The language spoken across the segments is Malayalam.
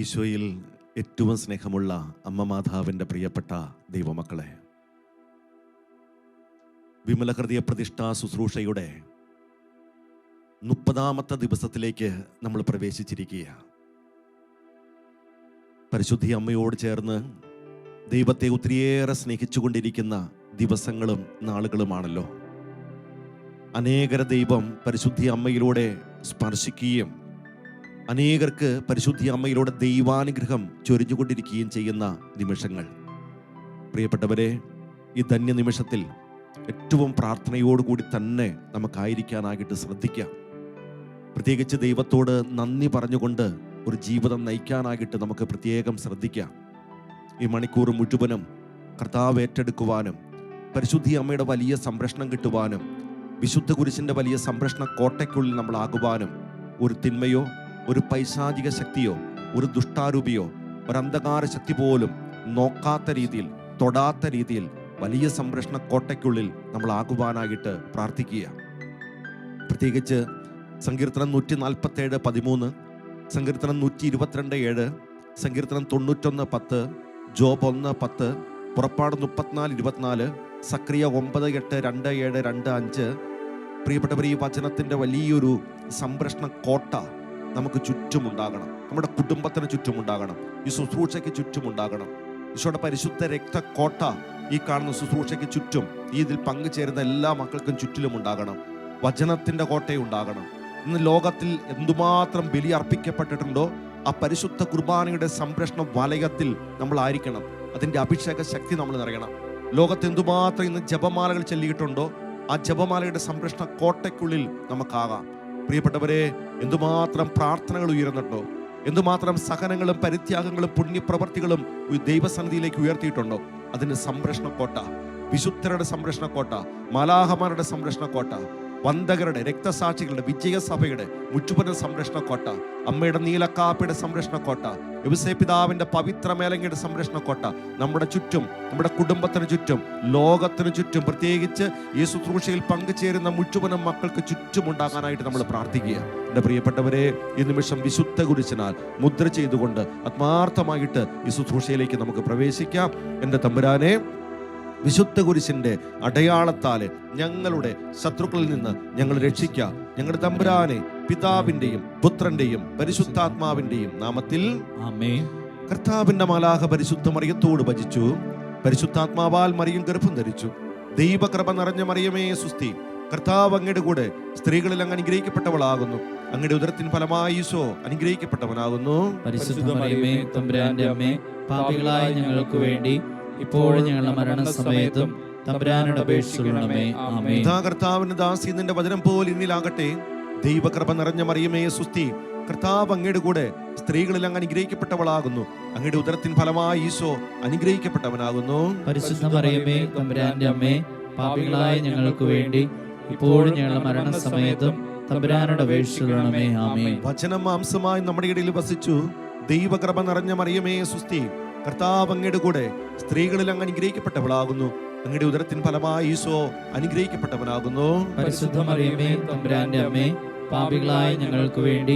ഈശോയിൽ ഏറ്റവും സ്നേഹമുള്ള അമ്മ മാതാവിൻ്റെ പ്രിയപ്പെട്ട ദൈവമക്കളെ, വിമല ഹൃദയ പ്രതിഷ്ഠാ ശുശ്രൂഷയുടെ 30ാമത്തെ ദിവസത്തിലേക്ക് നമ്മൾ പ്രവേശിച്ചിരിക്കുകയാണ്. പരിശുദ്ധി അമ്മയോട് ചേർന്ന് ദൈവത്തെ ഒത്തിരിയേറെ സ്നേഹിച്ചുകൊണ്ടിരിക്കുന്ന ദിവസങ്ങളും നാളുകളുമാണല്ലോ. അനേകരെ ദൈവം പരിശുദ്ധി അമ്മയിലൂടെ സ്പർശിക്കുകയും അനേകർക്ക് പരിശുദ്ധി അമ്മയിലൂടെ ദൈവാനുഗ്രഹം ചൊരിഞ്ഞുകൊണ്ടിരിക്കുകയും ചെയ്യുന്ന നിമിഷങ്ങൾ. പ്രിയപ്പെട്ടവരെ, ഈ ധന്യ നിമിഷത്തിൽ ഏറ്റവും പ്രാർത്ഥനയോടുകൂടി തന്നെ നമുക്കായിരിക്കാനായിട്ട് ശ്രദ്ധിക്കാം. പ്രത്യേകിച്ച് ദൈവത്തോട് നന്ദി പറഞ്ഞുകൊണ്ട് ഒരു ജീവിതം നയിക്കാനായിട്ട് നമുക്ക് പ്രത്യേകം ശ്രദ്ധിക്കാം. ഈ മണിക്കൂർ മുഴുവനും കർത്താവ് ഏറ്റെടുക്കുവാനും പരിശുദ്ധി അമ്മയുടെ വലിയ സംരക്ഷണം കിട്ടുവാനും വിശുദ്ധ കുരിശിൻ്റെ വലിയ സംരക്ഷണ കോട്ടയ്ക്കുള്ളിൽ നമ്മളാകുവാനും ഒരു തിന്മയോ ഒരു പൈശാചിക ശക്തിയോ ഒരു ദുഷ്ടാരൂപിയോ ഒരു അന്ധകാര ശക്തി പോലും നോക്കാത്ത രീതിയിൽ തൊടാത്ത രീതിയിൽ വലിയ സംരക്ഷണ കോട്ടയ്ക്കുള്ളിൽ നമ്മളാകുവാനായിട്ട് പ്രാർത്ഥിക്കുക. പ്രത്യേകിച്ച് സങ്കീർത്തനം 147:13, സങ്കീർത്തനം 122:7, സങ്കീർത്തനം 91:10, ജോബ് 1:10, പുറപ്പാട് 34:24, സക്രിയ 9:8, 2:7, 2:5. പ്രിയപ്പെട്ടവർ, ഈ വചനത്തിൻ്റെ വലിയൊരു സംരക്ഷണ കോട്ട നമുക്ക് ചുറ്റുമുണ്ടാകണം. നമ്മുടെ കുടുംബത്തിന് ചുറ്റുമുണ്ടാകണം. ഈ ശുശ്രൂഷയ്ക്ക് ചുറ്റുമുണ്ടാകണം. ഈശോയുടെ പരിശുദ്ധ രക്തക്കോട്ട ഈ കാണുന്ന ശുശ്രൂഷയ്ക്ക് ചുറ്റും, ഇതിൽ പങ്കുചേരുന്ന എല്ലാ മക്കൾക്കും ചുറ്റിലും ഉണ്ടാകണം. വചനത്തിൻ്റെ കോട്ടയുണ്ടാകണം. ഇന്ന് ലോകത്തിൽ എന്തുമാത്രം ബലി അർപ്പിക്കപ്പെട്ടിട്ടുണ്ടോ ആ പരിശുദ്ധ കുർബാനയുടെ സംരക്ഷണ വലയത്തിൽ നമ്മളായിരിക്കണം. അതിൻ്റെ അഭിഷേക ശക്തി നമ്മൾ നിറയണം. ലോകത്ത് എന്തുമാത്രം ഇന്ന് ജപമാലകൾ ചൊല്ലിയിട്ടുണ്ടോ ആ ജപമാലയുടെ സംരക്ഷണ കോട്ടയ്ക്കുള്ളിൽ നമുക്കാകാം. പ്രിയപ്പെട്ടവരെ, എന്തുമാത്രം പ്രാർത്ഥനകൾ ഉയർന്നിട്ടുണ്ടോ, എന്തുമാത്രം സഹനങ്ങളും പരിത്യാഗങ്ങളും പുണ്യപ്രവർത്തികളും ദൈവസന്നിധിയിലേക്ക് ഉയർത്തിയിട്ടുണ്ടോ അതിന് സംരക്ഷണ കോട്ട, വിശുദ്ധരുടെ സംരക്ഷണ കോട്ട, മാലാഹമാരുടെ സംരക്ഷണ കോട്ട, വന്ദകരുടെ, രക്തസാക്ഷികളുടെ, വിജയസഭയുടെ മുഴുവൻ സംരക്ഷണ കോട്ട, അമ്മയുടെ നീലക്കാപ്പയുടെ സംരക്ഷണ കോട്ട, യൗസേ പിതാവിന്റെ പവിത്ര മേലങ്കയുടെ സംരക്ഷണ കോട്ട നമ്മുടെ ചുറ്റും, നമ്മുടെ കുടുംബത്തിന് ചുറ്റും, ലോകത്തിന് ചുറ്റും, പ്രത്യേകിച്ച് ഈ ശുശ്രൂഷയിൽ പങ്കുചേരുന്ന മുഴുവനും മക്കൾക്ക് ചുറ്റുമുണ്ടാകാനായിട്ട് നമ്മൾ പ്രാർത്ഥിക്കുക. എൻ്റെ പ്രിയപ്പെട്ടവരെ, ഈ നിമിഷം വിശുദ്ധ കുരിശിനാൽ മുദ്ര ചെയ്തുകൊണ്ട് ആത്മാർത്ഥമായിട്ട് ഈ ശുശ്രൂഷയിലേക്ക് നമുക്ക് പ്രവേശിക്കാം. എൻ്റെ തമ്പുരാനെ, വിശുദ്ധ കുരിശിന്റെ അടയാളത്താലെ ഞങ്ങളുടെ ശത്രുക്കളിൽ നിന്ന് ഞങ്ങൾ രക്ഷിക്കുക. ഞങ്ങളുടെ തമ്പുരാനെ, പിതാവിന്റെയും പുത്രന്റെയും പരിശുദ്ധാത്മാവിന്റെയും നാമത്തിൽ ആമേൻ. കർത്താവിന്റെ മാലാഖ പരിശുദ്ധ മറിയത്തോട് ഭജിച്ചു. പരിശുദ്ധാത്മാവാൽ മറിയം ഗർഭം ധരിച്ചു. ദൈവകൃപ നിറഞ്ഞ മറിയമേ സുസ്തി, കർത്താവ് അങ്ങയുടെ കൂടെ സ്ത്രീകളിൽ അങ്ങ് അനുഗ്രഹിക്കപ്പെട്ടവളാകുന്നു. അങ്ങയുടെ ഉദരത്തിൻ ഫലമായി ഈശോ അനുഗ്രഹിക്കപ്പെട്ടവനാകുന്നു. പരിശുദ്ധ മറിയമേ, തമ്പുരാന്റെ അമ്മേ, പാപികളായ ഞങ്ങൾക്ക് വേണ്ടി ഇപ്പോഴും ഞങ്ങളുടെ മരണസമയത്തും തമ്പുരാനോട് അപേക്ഷിച്ചുകൊള്ളണമേ. ആമേൻ. കർത്താവിന്റെ ദാസി, നിന്റെ വചനം പോലെ ഇന്നിലാകട്ടെ. ദൈവകൃപ നിറഞ്ഞ മറിയമേ സുസ്തി, കർത്താവ് അങ്ങയുടെ കൂടെ സ്ത്രീകളിൽ അങ്ങ് അനുഗ്രഹിക്കപ്പെട്ടവളാകുന്നു. അങ്ങയുടെ ഉദരത്തിൻ ഫലമായി ഈശോ അനുഗ്രഹിക്കപ്പെട്ടവനാകുന്നു. പരിശുദ്ധ മറിയമേ, തമ്പുരാന്റെ അമ്മേ, പാപികളായ ഞങ്ങൾക്ക് വേണ്ടി ഇപ്പോഴും ഞങ്ങളുടെ മരണസമയത്തും തമ്പുരാനോട് അപേക്ഷിച്ചുകൊള്ളണമേ. ആമേൻ. വചനം മാംസമായി നമ്മുടെ ഇടയിൽ വസിച്ചു. ദൈവകൃപ നിറഞ്ഞ മറിയമേ സുസ്തി, കർത്താവ് അങ്ങയുടെ കൂടെ സ്ത്രീകളിൽ അങ്ങ് അനുഗ്രഹിക്കപ്പെട്ടവളാകുന്നു. അങ്ങയുടെ ഉദരത്തിൻ ഫലമായി ഈശോ അനുഗ്രഹിക്കപ്പെട്ടവനാകുന്നു. പരിശുദ്ധ മറിയമേ, തമ്പുരാന്റെ അമ്മേ, പാപികളായ ഞങ്ങൾക്ക് വേണ്ടി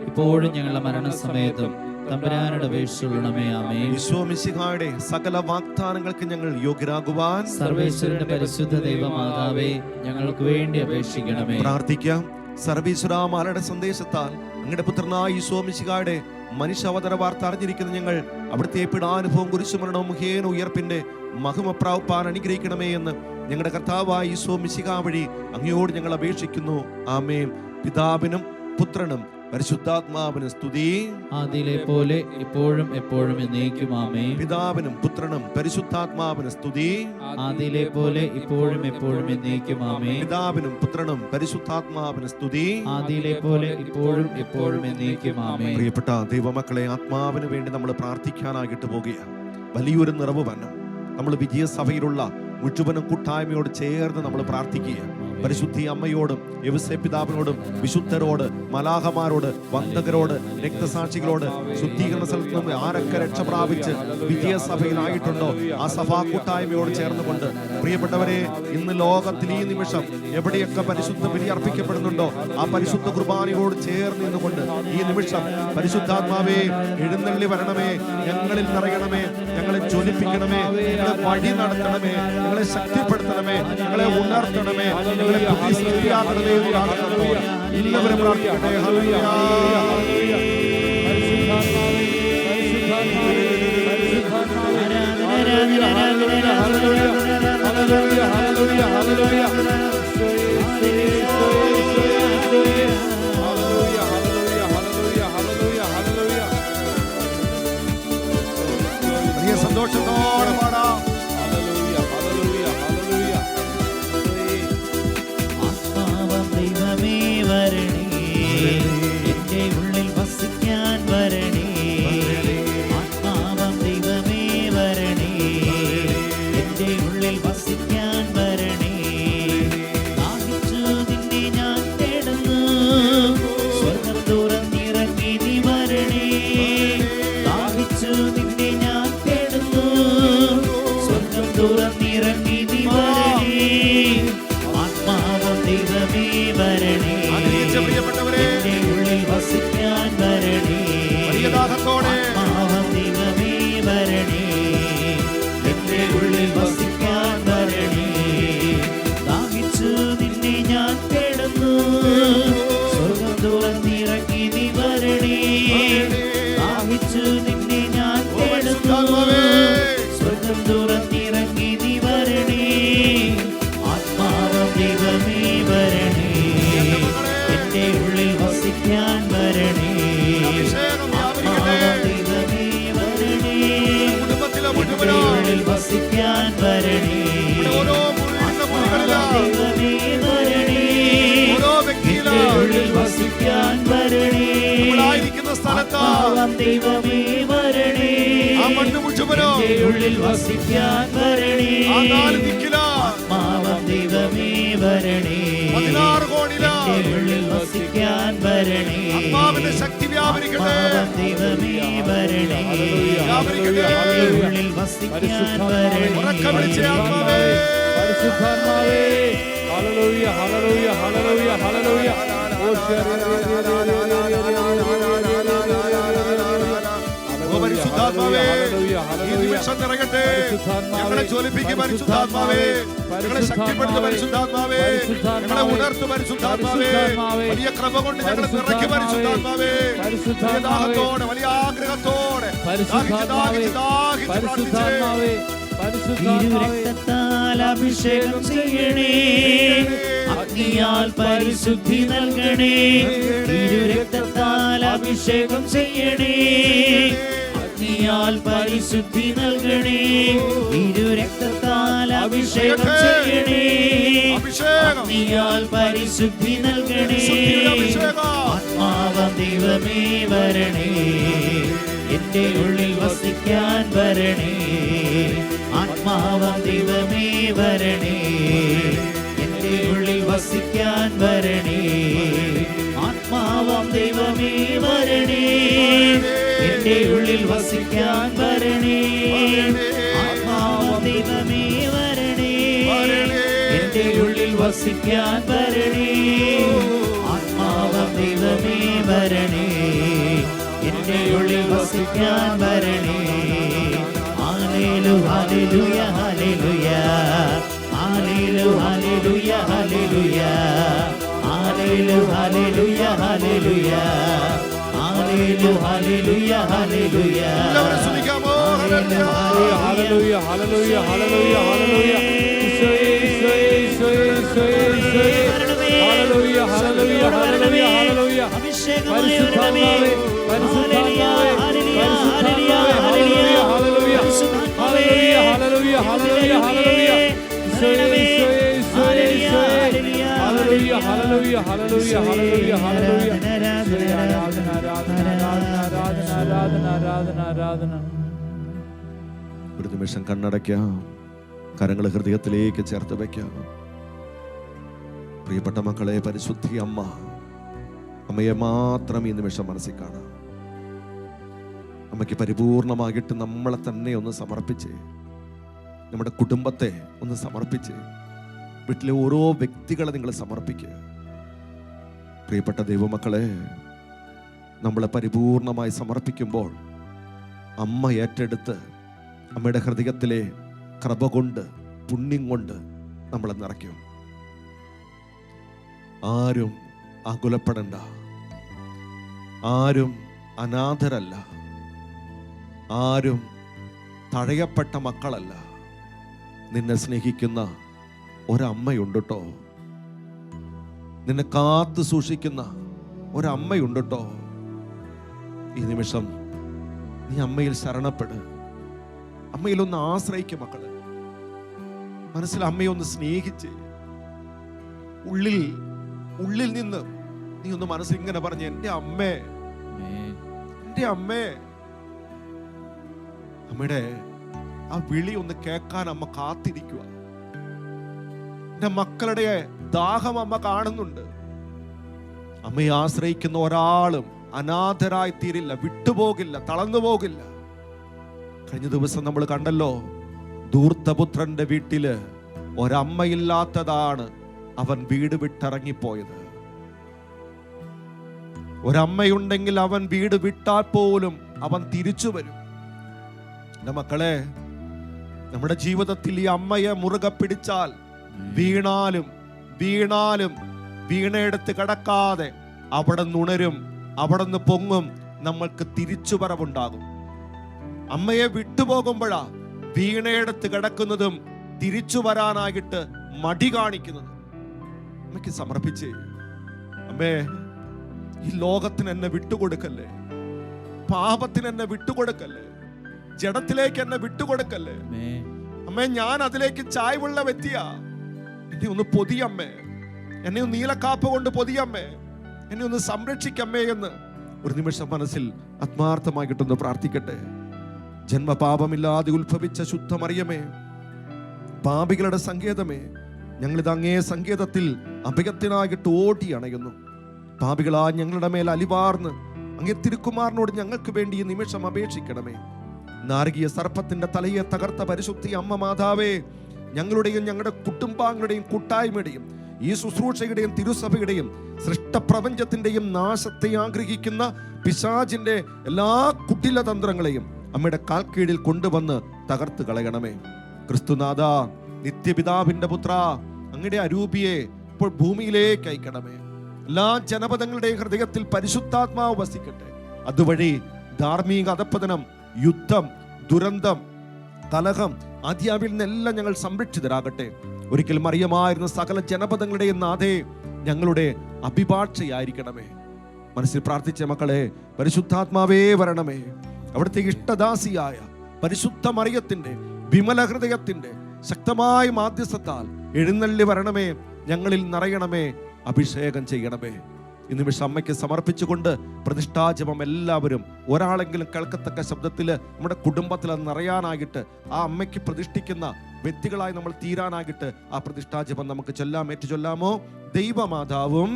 ഇപ്പോഴും ഞങ്ങളുടെ മരണസമയത്തും തമ്പുരാനോട് അപേക്ഷിച്ചുകൊള്ളണമേ. ആമേൻ. ഈശോ മിശിഹായുടെ സകല വാഗ്ദാനങ്ങൾക്ക് ഞങ്ങൾ യോഗ്യരാകുവാൻ സർവേശ്വരന്റെ പരിശുദ്ധ ദൈവമാതാവേ, ഞങ്ങൾക്ക് വേണ്ടി അപേക്ഷിക്കണമേ. പ്രാർത്ഥിക്കാം. സർവീശ്വരാമാലയുടെ സന്ദേശത്താൽ അങ്ങയുടെ പുത്രനായ ഈശോ മിശിഹായുടെ മനുഷ്യാവതാര വാർത്ത അറിഞ്ഞിരിക്കുന്ന ഞങ്ങൾ അവിടുത്തെ പീഡാനുഭവം കുരിശുമരണവും മുഖേന ഉയർപ്പിന്റെ മഹിമ പ്രാപിപ്പാൻ അനുഗ്രഹിക്കണമേ എന്ന് ഞങ്ങളുടെ കർത്താവായ ഈശോ മിശിഹാ വഴി അങ്ങയോട് ഞങ്ങൾ അപേക്ഷിക്കുന്നു. ആമേൻ. പിതാവിനും പുത്രനും പരിശുദ്ധാത്മാവിനും സ്തുതി. ആദിയിലെ പോലെ ഇപ്പോഴും എപ്പോഴും എന്നേക്കും. ആമേൻ. പിതാവിനും പുത്രനും പരിശുദ്ധാത്മാവിനും സ്തുതി. ആദിയിലെ പോലെ ഇപ്പോഴും എപ്പോഴും എന്നേക്കും. ആമേൻ. പിതാവിനും പുത്രനും പരിശുദ്ധാത്മാവിനും സ്തുതി. ആദിയിലെ പോലെ ഇപ്പോഴും എപ്പോഴും എന്നേക്കും. ആമേൻ. പ്രിയപ്പെട്ട ദൈവമക്കളെ, ആത്മാവിന് വേണ്ടി നമ്മൾ പ്രാർത്ഥിക്കാനായിട്ട് പോകുകയാണ്. വലിയൊരു നിറവ് വരണം. നമ്മൾ വിജയസഭയിലുള്ള മുഴുവനും കൂട്ടായ്മയോട് ചേർന്ന് നമ്മൾ പ്രാർത്ഥിക്കുക. പരിശുദ്ധി അമ്മയോടും യവസേ പിതാവിനോടും വിശുദ്ധരോട് മലാഹമാരോട് വന്ദകരോട് രക്തസാക്ഷികളോട് ശുദ്ധീകരണ സ്ഥലത്ത് നിന്ന് ആരൊക്കെ രക്ഷ പ്രാപിച്ച് വിജയസഭയിലായിട്ടുണ്ടോ ആ സഭാ കൂട്ടായ്മയോട് ചേർന്നുകൊണ്ട് പ്രിയപ്പെട്ടവരെ, ഇന്ന് ലോകത്തിൽ ഈ നിമിഷം എവിടെയൊക്കെ പരിശുദ്ധ ബലി അർപ്പിക്കപ്പെടുന്നുണ്ടോ ആ പരിശുദ്ധ കുർബാനയോട് ചേർന്ന് നിന്നുകൊണ്ട് ഈ നിമിഷം പരിശുദ്ധാത്മാവേ എഴുന്നള്ളി വരണമേ, ഞങ്ങളിൽ നിറയണമേ, ഞങ്ങളെ ജ്വലിപ്പിക്കണമേ, ഞങ്ങളെ വഴി നടത്തണമേ, ഞങ്ങളെ ശക്തിപ്പെടുത്തണമേ, ഞങ്ങളെ ഉണർത്തണമേ, ഞങ്ങളെ പ്രതിസൃഷ്ടിയാക്കണമേ എന്ന് പ്രാർത്ഥിക്കുന്നു. എല്ലാവരും പ്രാർത്ഥിക്കട്ടെ. ഹല്ലേലൂയ. വലിയ സന്തോഷത്തോടെ പാടാം. ആത്മാവം ദൈവമേ വരണേ, എന്റെ ഉള്ളിൽ വസിക്കാൻ വരണേ. ആത്മാവം ദൈവമേ വരണേ, എന്റെ ഉള്ളിൽ വസിക്കാൻ വരണേ. ദാഹിച്ചു നിന്നെ ഞാൻ തേടുന്നു, സ്വർഗ്ഗം തുറന്നിറങ്ങി നീ വരണേ. ദാഹിച്ചു നിന്നെ ഞാൻ തേടുന്നു, സ്വർഗ്ഗം തുറന്നിറങ്ങി നീ വരണേ. ആത്മാവം ദൈവമേ വരണേ, എന്റെ ഉള്ളിൽ വസിക്കാൻ വരണേ. ആത്മാവം ദൈവമേ വരണേ, എന്റെ ഉള്ളിൽ വസിക്കാൻ വരണേ. ദാഹിച്ചു നിന്നെ ഞാൻ തേടുന്നു, സ്വർഗ്ഗം തുറന്നിറങ്ങി നീ വരണേ. ദാഹിച്ചു നിന്നെ ഞാൻ തേടുന്നു, സ്വർഗ്ഗം തുറന്നിറങ്ങി നീ വരണേ. ആത്മാവം ദൈവമേ വരണേ, എന്റെ ഉള്ളിൽ വസിക്കാൻ വരണേ. ആത്മാവം ദൈവമേ വരണേ, എന്റെ ഉള്ളിൽ വസിക്കാൻ വരണേ. ആത്മാവം ദൈവമേ വരണേ, എന്റെ ഉള്ളിൽ വസിക്കാൻ വരണേ. ആത്മാവം ദൈവമേ വരണേ, എന്റെ ഉള്ളിൽ വസിക്കാൻ വരണേ. ആത്മാവം ദൈവമേ വരണേ, എന്റെ ഉള്ളിൽ വസിക്കാൻ വരണേ. ശക്തി വ്യാപരിക്കട്ടെ. ആത്മാവം ദൈവമേ വരണേ, എന്റെ ഉള്ളിൽ വസിക്കാൻ വരണേ. പരിശുദ്ധാത്മാവേ, ഹല്ലേലൂയ ഹല്ലേലൂയ ഹല്ലേലൂയ ഹല്ലേലൂയ. ഓ പരിശുദ്ധാത്മാവേ, ഈ നിമിഷം നിറയട്ടെ. ഞങ്ങളെ ജ്വലിപ്പിക്കും പരിശുദ്ധാത്മാവേ, ഞങ്ങളെ ശക്തിപ്പെടുത്തും പരിശുദ്ധാത്മാവേ, ഞങ്ങളെ ഉണർത്തും പരിശുദ്ധാത്മാവേ. വലിയ കൃപ കൊണ്ട് ഞങ്ങളെ നിറയ്ക്കും പരിശുദ്ധാത്മാവേ. വലിയ ദാഹത്തോടെ, വലിയ ആഗ്രഹത്തോടെ തിരുരക്തത്താൽ അഭിഷേകം ചെയ്യണേ, അഗ്നിയാൽ പരിശുദ്ധി നൽകണേ. തിരുരക്തത്താൽ അഭിഷേകം ചെയ്യണേ, അഗ്നിയാൽ പരിശുദ്ധി നൽകണേ. തിരുരക്തത്താൽ അഭിഷേകം ചെയ്യണേ, അഗ്നിയാൽ പരിശുദ്ധി നൽകണേ. ആത്മാവം ദൈവമേ വരണേ, എന്റെ ഉള്ളിൽ വസിക്കാൻ വരണേ. ആത്മാവം ദൈവമേ വരണേ, എന്റെ ഉള്ളിൽ വസിക്കാൻ വരണേ. ആത്മാവം ദൈവമേ വരണേ, എന്റെ ഉള്ളിൽ വസിക്കാൻ വരണേ. ആത്മാവം ദൈവമേ വരണേ, എന്റെ ഉള്ളിൽ വസിക്കാൻ വരണേ. ആത്മാവം ദൈവമേ വരണേ, എന്റെ ഉള്ളിൽ വസിക്കാൻ വരണേ. ഹല്ലേലൂയ ഹല്ലേലൂയ ഹല്ലേലൂയ ഹല്ലേലൂയ ഹല്ലേലൂയ ഹല്ലേലൂയ ഹല്ലേലൂയ ഹല്ലേലൂയ ഹല്ലേലൂയ ഹല്ലേലൂയ. എല്ലാവരും സ്തുതിക്കാമോ? ഹല്ലേലൂയ ഹല്ലേലൂയ ഹല്ലേലൂയ ഹല്ലേലൂയ. ഈശോയേ ഈശോയേ ഈശോയേ ഈശോയേ ഈശോയേ. ഹല്ലേലൂയ ഹല്ലേലൂയ ഹല്ലേലൂയ ഹല്ലേലൂയ. പരിശുദ്ധാത്മാവേ പരിശുദ്ധാത്മാവേ പരിശുദ്ധാത്മാവേ. ഹല്ലേലൂയ ഹല്ലേലൂയ ഹല്ലേലൂയ ഹല്ലേലൂയ ഹല്ലേലൂയ ഹല്ലേലൂയ. ഈശോയേ ഈശോയേ ഈശോയേ ഈശോയേ. ഹല്ലേലൂയ ഹല്ലേലൂയ ഹല്ലേലൂയ ഹല്ലേലൂയ ഹല്ലേലൂയ. ആരാധന ആരാധന ആരാധന ആരാധന ആരാധന ആരാധന. ഒരു നിമിഷം കണ്ണടയ്ക്കാം, കരങ്ങൾ ഹൃദയത്തിലേക്ക് ചേർത്ത് വയ്ക്കാം. പ്രിയപ്പെട്ട മക്കളെ, പരിശുദ്ധി അമ്മയെ മാത്രം ഈ നിമിഷം മനസ്സിൽ കാണാം. അമ്മയ്ക്ക് പരിപൂർണമായിട്ട് നമ്മളെ തന്നെ ഒന്ന് സമർപ്പിച്ച്, നമ്മുടെ കുടുംബത്തെ ഒന്ന് സമർപ്പിച്ച്, വീട്ടിലെ ഓരോ വ്യക്തികളെ നിങ്ങൾ സമർപ്പിക്കുക. പ്രിയപ്പെട്ട ദൈവമക്കളെ, നമ്മളെ പരിപൂർണമായി സമർപ്പിക്കുമ്പോൾ അമ്മ ഏറ്റെടുത്ത് അമ്മയുടെ ഹൃദയത്തിലെ കൃപ കൊണ്ട്, പുണ്യം കൊണ്ട് നമ്മളെ നിറയ്ക്കും. ആരും ആകുലപ്പെടണ്ട, ആരും അനാഥരല്ല, ആരും തഴയപ്പെട്ട മക്കളല്ല. നിന്നെ സ്നേഹിക്കുന്ന ഒരമ്മയുണ്ട് ട്ടോ. നിന്നെ കാത്തു സൂക്ഷിക്കുന്ന ഒരമ്മയുണ്ട് ട്ടോ. ഈ നിമിഷം നീ അമ്മയിൽ ശരണപ്പെട്, അമ്മയിലൊന്ന് ആശ്രയിക്കും മക്കള്. മനസ്സിൽ അമ്മയൊന്ന് സ്നേഹിച്ച്, ഉള്ളിൽ നിന്ന് നീ ഒന്ന് മനസ്സിൽ ഇങ്ങനെ പറഞ്ഞ്, എൻ്റെ അമ്മേ, എൻ്റെ അമ്മേ. അമ്മയുടെ ആ വിളി ഒന്ന് കേൾക്കാൻ അമ്മ കാത്തിരിക്കുക. എൻ്റെ മക്കളുടെ ദാഹം അമ്മ കാണുന്നുണ്ട്. അമ്മയെ ആശ്രയിക്കുന്ന ഒരാളും അനാഥരായി തീരില്ല, വിട്ടുപോകില്ല, തളർന്നു പോകില്ല. കഴിഞ്ഞ ദിവസം നമ്മൾ കണ്ടല്ലോ, ധൂർത്തപുത്രന്റെ വീട്ടില് ഒരമ്മയില്ലാത്തതാണ് അവൻ വീട് വിട്ടിറങ്ങിപ്പോയത്. ഒരമ്മയുണ്ടെങ്കിൽ അവൻ വീട് വിട്ടാൽ പോലും അവൻ തിരിച്ചു വരും. എൻ്റെ മക്കളെ, നമ്മുടെ ജീവിതത്തിൽ ഈ അമ്മയെ മുറുകെ പിടിച്ചാൽ വീണാലും വീണയെടുത്ത് കിടക്കാതെ അവിടെ നിന്നുണരും, അവിടെ നിന്ന് പൊങ്ങും, നമ്മൾക്ക് തിരിച്ചുവരവുണ്ടാകും. അമ്മയെ വിട്ടുപോകുമ്പോഴാ വീണയെടുത്ത് കിടക്കുന്നതും തിരിച്ചു വരാനായിട്ട് മടി കാണിക്കുന്നത്. അമ്മയ്ക്ക് സമർപ്പിച്ച്, അമ്മേ, ഈ ലോകത്തിന് എന്നെ വിട്ടുകൊടുക്കല്ലേ, പാപത്തിന് എന്നെ വിട്ടുകൊടുക്കല്ലേ, ജഡത്തിലേക്ക് എന്നെ വിട്ടുകൊടുക്കല്ലേ. അമ്മേ, ഞാൻ അതിലേക്ക് ചായ്വുള്ള വ്യക്തിയാ. എന്നെ ഒന്ന് പൊതിയമ്മേ, എന്നെ ഒന്ന് നീലക്കാപ്പ് കൊണ്ട് പൊതിയമ്മേ, എന്നെ ഒന്ന് സംരക്ഷിക്കമ്മേ എന്ന് ഒരു നിമിഷം മനസ്സിൽ ആത്മാർത്ഥമായിട്ടൊന്ന് പ്രാർത്ഥിക്കട്ടെ. ജന്മപാപമില്ലാതെ ഉത്ഭവിച്ച ശുദ്ധമറിയമേ, പാപികളുടെ സങ്കേതമേ, ഞങ്ങളിത് അങ്ങേ സങ്കേതത്തിൽ അഭയത്തിനായിട്ട് ഓടി അണയുന്നു. പാപികളാ ഞങ്ങളുടെ മേൽ അലിവാർന്ന് അങ്ങേ തിരുക്കുമാരനോട് ഞങ്ങൾക്ക് വേണ്ടി ഈ നിമിഷം അപേക്ഷിക്കണമേ. നാരകീയ സർപ്പത്തിന്റെ തലയെ തകർത്ത പരിശുദ്ധി അമ്മ മാതാവേ, ഞങ്ങളുടെയും ഞങ്ങളുടെ കുടുംബാംഗങ്ങളുടെയും കൂട്ടായ്മയുടെയും ഈ ശുശ്രൂഷയുടെയും തിരുസഭയുടെയും സൃഷ്ടപ്രപഞ്ചത്തിന്റെയും നാശത്തെ ആഗ്രഹിക്കുന്ന പിശാചിന്റെ എല്ലാ കുടിലതന്ത്രങ്ങളെയും അമ്മയുടെ കാൽക്കീഴിൽ കൊണ്ടുവന്ന് തകർത്ത് കളയണമേ. ക്രിസ്തുനാഥ, നിത്യപിതാവിന്റെ പുത്ര, അങ്ങയുടെ അരൂപിയെ ഇപ്പോൾ ഭൂമിയിലേക്ക് അയക്കണമേ. എല്ലാ ജനപദങ്ങളുടെയും ഹൃദയത്തിൽ പരിശുദ്ധാത്മാവ് വസിക്കട്ടെ. അതുവഴി ധാർമ്മിക അധപ്പതനം, യുദ്ധം, ദുരന്തം, കലഹം ആദ്യാവിൽ നിന്നെല്ലാം ഞങ്ങൾ സംരക്ഷിതരാകട്ടെ. ഒരിക്കൽ മറിയമായിരുന്ന സകല ജനപദങ്ങളുടെയും നാഥേ, ഞങ്ങളുടെ അഭിഭാഷയായിരിക്കണമേ. മനസ്സിൽ പ്രാർത്ഥിച്ച മക്കളെ, പരിശുദ്ധാത്മാവേ വരണമേ. അവിടുത്തെ ഇഷ്ടദാസിയായ പരിശുദ്ധ മറിയത്തിന്റെ വിമല ഹൃദയത്തിന്റെ ശക്തമായ മാധ്യസ്ഥത്താൽ എഴുന്നള്ളി വരണമേ, ഞങ്ങളിൽ നിറയണമേ, അഭിഷേകം ചെയ്യണമേ. ഈ നിമിഷം അമ്മയ്ക്ക് സമർപ്പിച്ചുകൊണ്ട് പ്രതിഷ്ഠാജപം എല്ലാവരും ഒരാളെങ്കിലും കേൾക്കത്തക്ക ശബ്ദത്തിൽ നമ്മുടെ കുടുംബത്തിൽ അത് നിറയാനായിട്ട്, ആ അമ്മയ്ക്ക് പ്രതിഷ്ഠിക്കുന്ന വ്യക്തികളായി നമ്മൾ തീരാനായിട്ട് ആ പ്രതിഷ്ഠാജപം നമുക്ക് ചൊല്ലാം. ഏറ്റു ചൊല്ലാമോ? ദൈവമാതാവും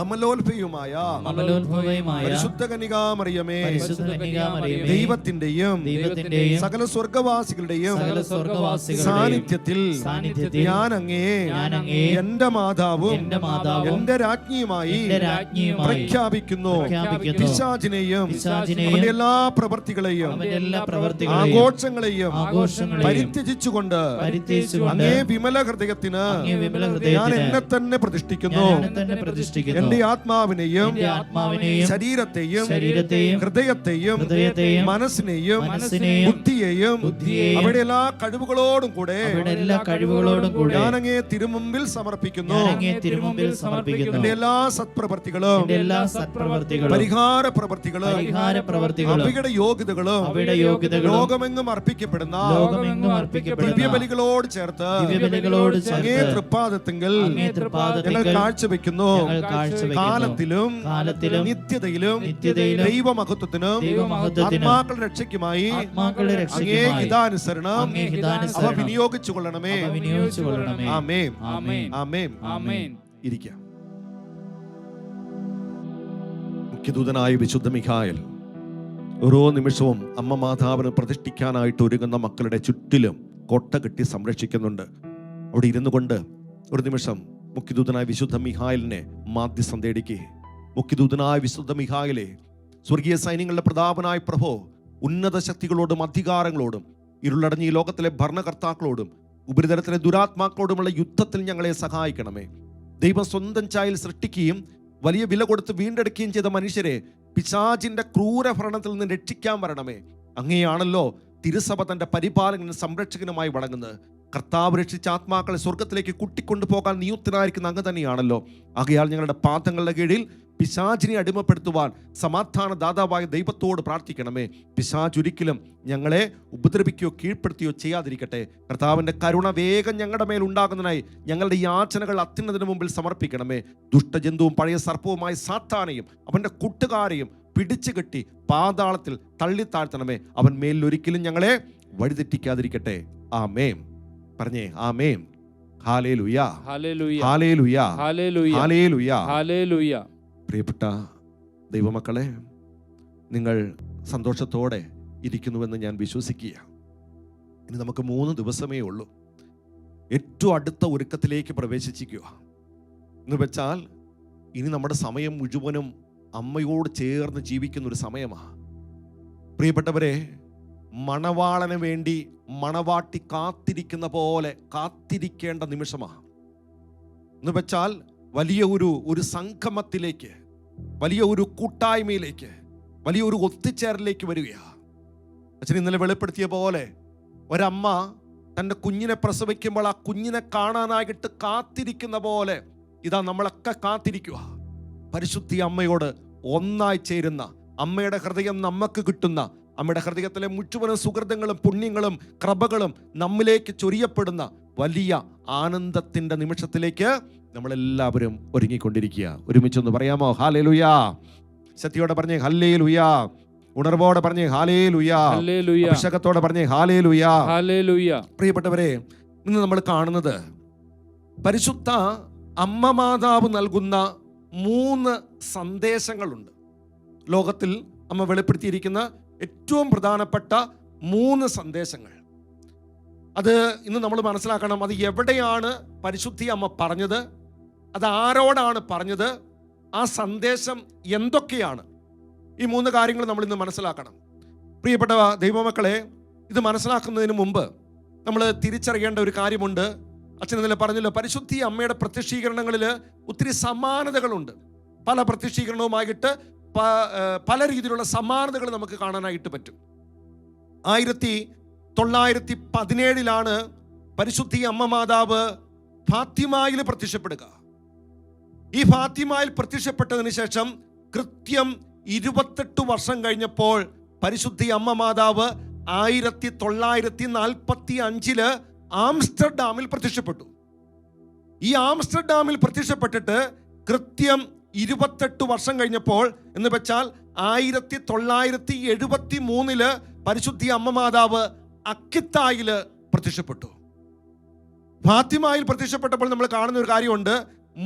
അമലോത്ഭവയുമായ പരിശുദ്ധ കന്യകാമറിയമേ, ദൈവത്തിന്റെയും സകല സ്വർഗവാസികളുടെയും സാന്നിധ്യത്തിൽ ഞാൻ അങ്ങേ എന്റെ മാതാവും എന്റെ രാജ്ഞിയുമായി പ്രഖ്യാപിക്കുന്നു. പിശാചിനെയും അവന്റെ എല്ലാ പ്രവൃത്തികളെയും ആഘോഷങ്ങളെയും പരിത്യജിച്ചുകൊണ്ട് അങ്ങേ വിമല ഹൃദയത്തിന് ഞാൻ എന്നെ തന്നെ പ്രതിഷ്ഠിക്കുന്നു. എന്റെ ആത്മാവിനെയും ശരീരത്തെയും ഹൃദയത്തെയും മനസ്സിനെയും ബുദ്ധിയെയും അവയുടെ എല്ലാ കഴിവുകളോടും കൂടെ ഞാൻ അങ്ങേ തിരുമുമ്പിൽ സമർപ്പിക്കുന്നു. എന്റെ എല്ലാ സത്പ്രവർത്തികളും പ്രവൃത്തികളും പരിഹാര പ്രവൃത്തികളും അവയുടെ യോഗ്യതകളും ലോകമെങ്ങും അർപ്പിക്കപ്പെടുന്ന ദിവ്യബലികളോട് ചേർത്ത് അങ്ങേ തൃപ്പാദത്തിങ്കൽ ഞങ്ങൾ കാഴ്ചവെക്കുന്നു. കാലത്തിലും നിത്യതയിലും ദൈവമഹത്വത്തിനും ആത്മാക്കളുടെ രക്ഷയ്ക്കുമായി അങ്ങേ ഹിതാനുസരണം അവ വിനിയോഗിച്ചു കൊള്ളണമേ. ആമേൻ, ആമേൻ, ആമേൻ. ഇരിക്കാം. മുഖ്യദൂതനായ വിശുദ്ധ മിഖായേൽ ഓരോ നിമിഷവും അമ്മ മാതാവിന് പ്രതിഷ്ഠിക്കാനായിട്ട് ഒരുങ്ങുന്ന മക്കളുടെ ചുറ്റിലും കൊട്ട കെട്ടി സംരക്ഷിക്കുന്നുണ്ട്. അവിടെ ഇരുന്നു കൊണ്ട് ഒരു നിമിഷം മുഖ്യദൂതനായ വിശുദ്ധ മിഖായേലിനെ മാധ്യസ്ഥം തേടിക്കേ. മുഖ്യദൂതനായ വിശുദ്ധ മിഖായേലെ, സ്വർഗീയ സൈന്യങ്ങളുടെ പ്രതാപനായ പ്രഭോ, ഉന്നത ശക്തികളോടും അധികാരങ്ങളോടും ഇരുളടഞ്ഞ ഈ ലോകത്തിലെ ഭരണകർത്താക്കളോടും ഉപരിതലത്തിലെ ദുരാത്മാക്കളോടുമുള്ള യുദ്ധത്തിൽ ഞങ്ങളെ സഹായിക്കണമേ. ദൈവം സ്വന്തം ചായൽ സൃഷ്ടിക്കുകയും വലിയ വില കൊടുത്ത് വീണ്ടെടുക്കുകയും ചെയ്ത മനുഷ്യരെ പിശാചിന്റെ ക്രൂരഭരണത്തിൽ നിന്ന് രക്ഷിക്കാൻ വരണമേ. അങ്ങനെയാണല്ലോ തിരുസഭ തന്റെ പരിപാലകനും സംരക്ഷകനുമായി വഴങ്ങുന്നത്. കർത്താവ് രക്ഷിച്ച ആത്മാക്കളെ സ്വർഗത്തിലേക്ക് കൂട്ടിക്കൊണ്ടുപോകാൻ നിയുക്തനായിരിക്കുന്ന അങ്ങ് തന്നെയാണല്ലോ. ആകയാൽ ഞങ്ങളുടെ പാദങ്ങളുടെ കീഴിൽ പിശാചിനെ അടിമപ്പെടുത്തുവാൻ സമാധാന ദാതാവായ ദൈവത്തോട് പ്രാർത്ഥിക്കണമേ. പിശാച് ഒരിക്കലും ഞങ്ങളെ ഉപദ്രവിക്കുകയോ കീഴ്പ്പെടുത്തുകയോ ചെയ്യാതിരിക്കട്ടെ. കർത്താവിൻ്റെ കരുണ വേഗം ഞങ്ങളുടെ മേൽ ഉണ്ടാകുന്നതിനായി ഞങ്ങളുടെ യാചനകൾ അത്യുന്നതിന് മുമ്പിൽ സമർപ്പിക്കണമേ. ദുഷ്ടജന്തുവും പഴയ സർപ്പവുമായ സാത്താനെയും അവൻ്റെ കൂട്ടുകാരെയും പിടിച്ചു കെട്ടി പാതാളത്തിൽ തള്ളിത്താഴ്ത്തണമേ. അവൻ മേലിലൊരിക്കലും ഞങ്ങളെ വഴിതെറ്റിക്കാതിരിക്കട്ടെ. ആമേൻ. പറഞ്ഞേ ആമേൻ. ഹല്ലേലൂയ, ഹല്ലേലൂയ, ഹല്ലേലൂയ, ഹല്ലേലൂയ, ഹല്ലേലൂയ. പ്രിയപ്പെട്ട ദൈവമക്കളെ, നിങ്ങൾ സന്തോഷത്തോടെ ഇരിക്കുന്നുവെന്ന് ഞാൻ വിശ്വസിക്കുക. ഇനി നമുക്ക് 3 ദിവസമേ ഉള്ളൂ. ഏറ്റവും അടുത്ത ഒരുക്കത്തിലേക്ക് പ്രവേശിച്ചിരിക്കുക എന്ന് വെച്ചാൽ ഇനി നമ്മുടെ സമയം മുഴുവനും അമ്മയോട് ചേർന്ന് ജീവിക്കുന്ന ഒരു സമയമാണ്. പ്രിയപ്പെട്ടവരെ, മണവാളന് വേണ്ടി മണവാട്ടി കാത്തിരിക്കുന്ന പോലെ കാത്തിരിക്കേണ്ട നിമിഷമാണ്. എന്ന് വെച്ചാൽ വലിയ ഒരു സംഗമത്തിലേക്ക്, വലിയ ഒരു കൂട്ടായ്മയിലേക്ക്, വലിയ ഒരു ഒത്തുചേരലിലേക്ക് വരികയാണ്. അച്ഛൻ ഇന്നലെ വെളിപ്പെടുത്തിയ പോലെ ഒരമ്മ തൻ്റെ കുഞ്ഞിനെ പ്രസവിക്കുമ്പോൾ ആ കുഞ്ഞിനെ കാണാനായിട്ട് കാത്തിരിക്കുന്ന പോലെ ഇതാ നമ്മളൊക്കെ കാത്തിരിക്കുക. പരിശുദ്ധി അമ്മയോട് ഒന്നായി ചേരുന്ന, അമ്മയുടെ ഹൃദയം നമുക്ക് കിട്ടുന്ന, അമ്മയുടെ ഹൃദയത്തിലെ മുഴുവനും സുഹൃതങ്ങളും പുണ്യങ്ങളും കൃപകളും നമ്മിലേക്ക് ചൊരിയപ്പെടുന്ന വലിയ ആനന്ദത്തിൻ്റെ നിമിഷത്തിലേക്ക് നമ്മളെല്ലാവരും ഒരുങ്ങിക്കൊണ്ടിരിക്കുക. ഒരുമിച്ചൊന്ന് പറയാമോ? ഹല്ലേലൂയ. ശക്തിയോടെ പറഞ്ഞേ ഹല്ലേലൂയ. ഉണർവോടെ പറഞ്ഞേ ഹല്ലേലൂയ. അഭിഷേകത്തോടെ പറഞ്ഞേ ഹല്ലേലൂയ, ഹല്ലേലൂയ. പ്രിയപ്പെട്ടവരെ, ഇന്ന് നമ്മൾ കാണുന്നത് പരിശുദ്ധ അമ്മ മാതാവ് നൽകുന്ന 3 സന്ദേശങ്ങളുണ്ട്. ലോകത്തിൽ അമ്മ വെളിപ്പെടുത്തിയിരിക്കുന്ന ഏറ്റവും പ്രധാനപ്പെട്ട 3 സന്ദേശങ്ങൾ. അത് ഇന്ന് നമ്മൾ മനസ്സിലാക്കണം. അത് എവിടെയാണ് പരിശുദ്ധി അമ്മ പറഞ്ഞത്, അത് ആരോടാണ് പറഞ്ഞത്, ആ സന്ദേശം എന്തൊക്കെയാണ്, ഈ 3 കാര്യങ്ങൾ നമ്മൾ ഇന്ന് മനസ്സിലാക്കണം. പ്രിയപ്പെട്ട ദൈവമക്കളെ, ഇത് മനസ്സിലാക്കുന്നതിന് മുമ്പ് നമ്മൾ തിരിച്ചറിയേണ്ട ഒരു കാര്യമുണ്ട്. അച്ഛൻ ഇന്നലെ പറഞ്ഞല്ലോ, പരിശുദ്ധി അമ്മയുടെ പ്രത്യക്ഷീകരണങ്ങളിൽ ഒത്തിരി സമാനതകളുണ്ട്. പല പ്രത്യക്ഷീകരണവുമായിട്ട് പല രീതിയിലുള്ള സമാനതകൾ നമുക്ക് കാണാനായിട്ട് പറ്റും. 1917 പരിശുദ്ധി അമ്മ മാതാവ് ഫാത്തിമയിൽ പ്രത്യക്ഷപ്പെടുക. ഈ ഫാത്തിമയിൽ പ്രത്യക്ഷപ്പെട്ടതിന് ശേഷം കൃത്യം 28 വർഷം കഴിഞ്ഞപ്പോൾ പരിശുദ്ധി അമ്മ മാതാവ് 1945 ആംസ്റ്റർഡാമിൽ പ്രത്യക്ഷപ്പെട്ടു. ഈ ആംസ്റ്റർഡാമിൽ പ്രത്യക്ഷപ്പെട്ടിട്ട് കൃത്യം 28 വർഷം കഴിഞ്ഞപ്പോൾ, എന്ന് വെച്ചാൽ 1973 പരിശുദ്ധി അമ്മ മാതാവ് അക്കിത്തായിൽ പ്രത്യക്ഷപ്പെട്ടു. ഫാത്തിമയിൽ പ്രത്യക്ഷപ്പെട്ടപ്പോൾ നമ്മൾ കാണുന്ന ഒരു കാര്യമുണ്ട്.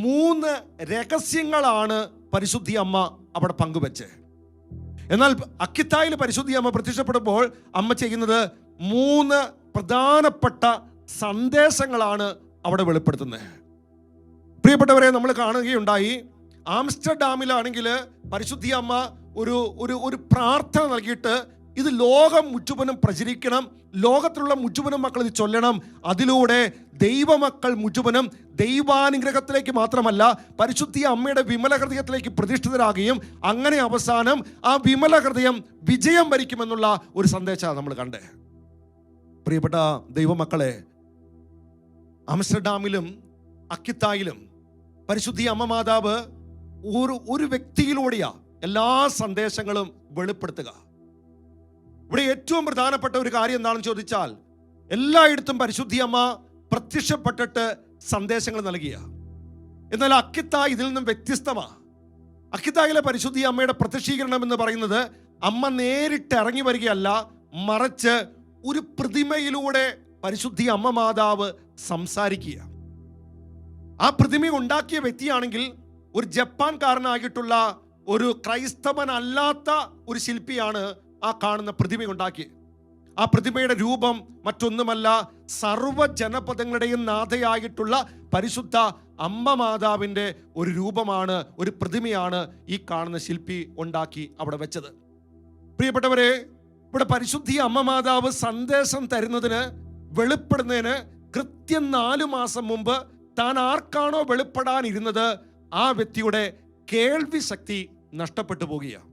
3 രഹസ്യങ്ങളാണ് പരിശുദ്ധി അമ്മ അവിടെ പങ്കുവെച്ചത്. എന്നാൽ അക്കിത്തായിൽ പരിശുദ്ധി അമ്മ പ്രത്യക്ഷപ്പെടുമ്പോൾ അമ്മ ചെയ്യുന്നത് 3 പ്രധാനപ്പെട്ട സന്ദേശങ്ങളാണ് അവിടെ വെളിപ്പെടുത്തുന്നത്. പ്രിയപ്പെട്ടവരെ, നമ്മൾ കാണുകയുണ്ടായി, ആംസ്റ്റർഡാമിലാണെങ്കിൽ പരിശുദ്ധി അമ്മ ഒരു പ്രാർത്ഥന നൽകിയിട്ട് ഇത് ലോകം മുഴുവനും പ്രചരിക്കണം, ലോകത്തിലുള്ള മുഴുവനും മക്കൾ ഇത് ചൊല്ലണം, അതിലൂടെ ദൈവമക്കൾ മുഴുവനും ദൈവാനുഗ്രഹത്തിലേക്ക് മാത്രമല്ല പരിശുദ്ധി അമ്മയുടെ വിമല ഹൃദയത്തിലേക്ക് പ്രതിഷ്ഠിതരാകുകയും അങ്ങനെ അവസാനം ആ വിമല ഹൃദയം വിജയം വരിക്കുമെന്നുള്ള ഒരു സന്ദേശമാണ് നമ്മൾ കണ്ടേ. പ്രിയപ്പെട്ട ദൈവമക്കളെ, ആംസ്റ്റർഡാമിലും അക്കിത്തായിലും പരിശുദ്ധി അമ്മ മാതാവ് ഒരു വ്യക്തിയിലൂടെയാ എല്ലാ സന്ദേശങ്ങളും വെളിപ്പെടുത്തുക. ഇവിടെ ഏറ്റവും പ്രധാനപ്പെട്ട ഒരു കാര്യം എന്താണെന്ന് ചോദിച്ചാൽ, എല്ലായിടത്തും പരിശുദ്ധി അമ്മ പ്രത്യക്ഷപ്പെട്ടിട്ട് സന്ദേശങ്ങൾ നൽകിയ. എന്നാൽ അക്കിത്തായ് ഇതിൽ നിന്നും വ്യത്യസ്തമാണ്. അക്കിത്തായിലെ പരിശുദ്ധി അമ്മയുടെ പ്രത്യക്ഷീകരണം എന്ന് പറയുന്നത് അമ്മ നേരിട്ട് ഇറങ്ങി വരികയല്ല, മറിച്ച് ഒരു പ്രതിമയിലൂടെ പരിശുദ്ധി അമ്മ മാതാവ് സംസാരിക്കുക. ആ പ്രതിമ ഉണ്ടാക്കിയ വ്യക്തിയാണെങ്കിൽ ഒരു ജപ്പാൻകാരനായിട്ടുള്ള ഒരു ക്രൈസ്തവനല്ലാത്ത ഒരു ശില്പിയാണ് ആ കാണുന്ന പ്രതിമ ഉണ്ടാക്കിയത്. ആ പ്രതിമയുടെ രൂപം മറ്റൊന്നുമല്ല, സർവ്വജനപദങ്ങളുടെയും നാഥയായിട്ടുള്ള പരിശുദ്ധ അമ്മ മാതാവിൻ്റെ ഒരു രൂപമാണ്, ഒരു പ്രതിമയാണ് ഈ കാണുന്ന ശില്പി ഉണ്ടാക്കി അവിടെ വെച്ചത്. പ്രിയപ്പെട്ടവരെ, ഇവിടെ പരിശുദ്ധി അമ്മ മാതാവ് സന്ദേശം തരുന്നതിന്, വെളിപ്പെടുന്നതിന് കൃത്യം 4 മാസം മുമ്പ് താൻ ആർക്കാണോ വെളിപ്പെടാനിരുന്നത് ആ വ്യക്തിയുടെ കേൾവി ശക്തി നഷ്ടപ്പെട്ടു പോകുകയാണ്.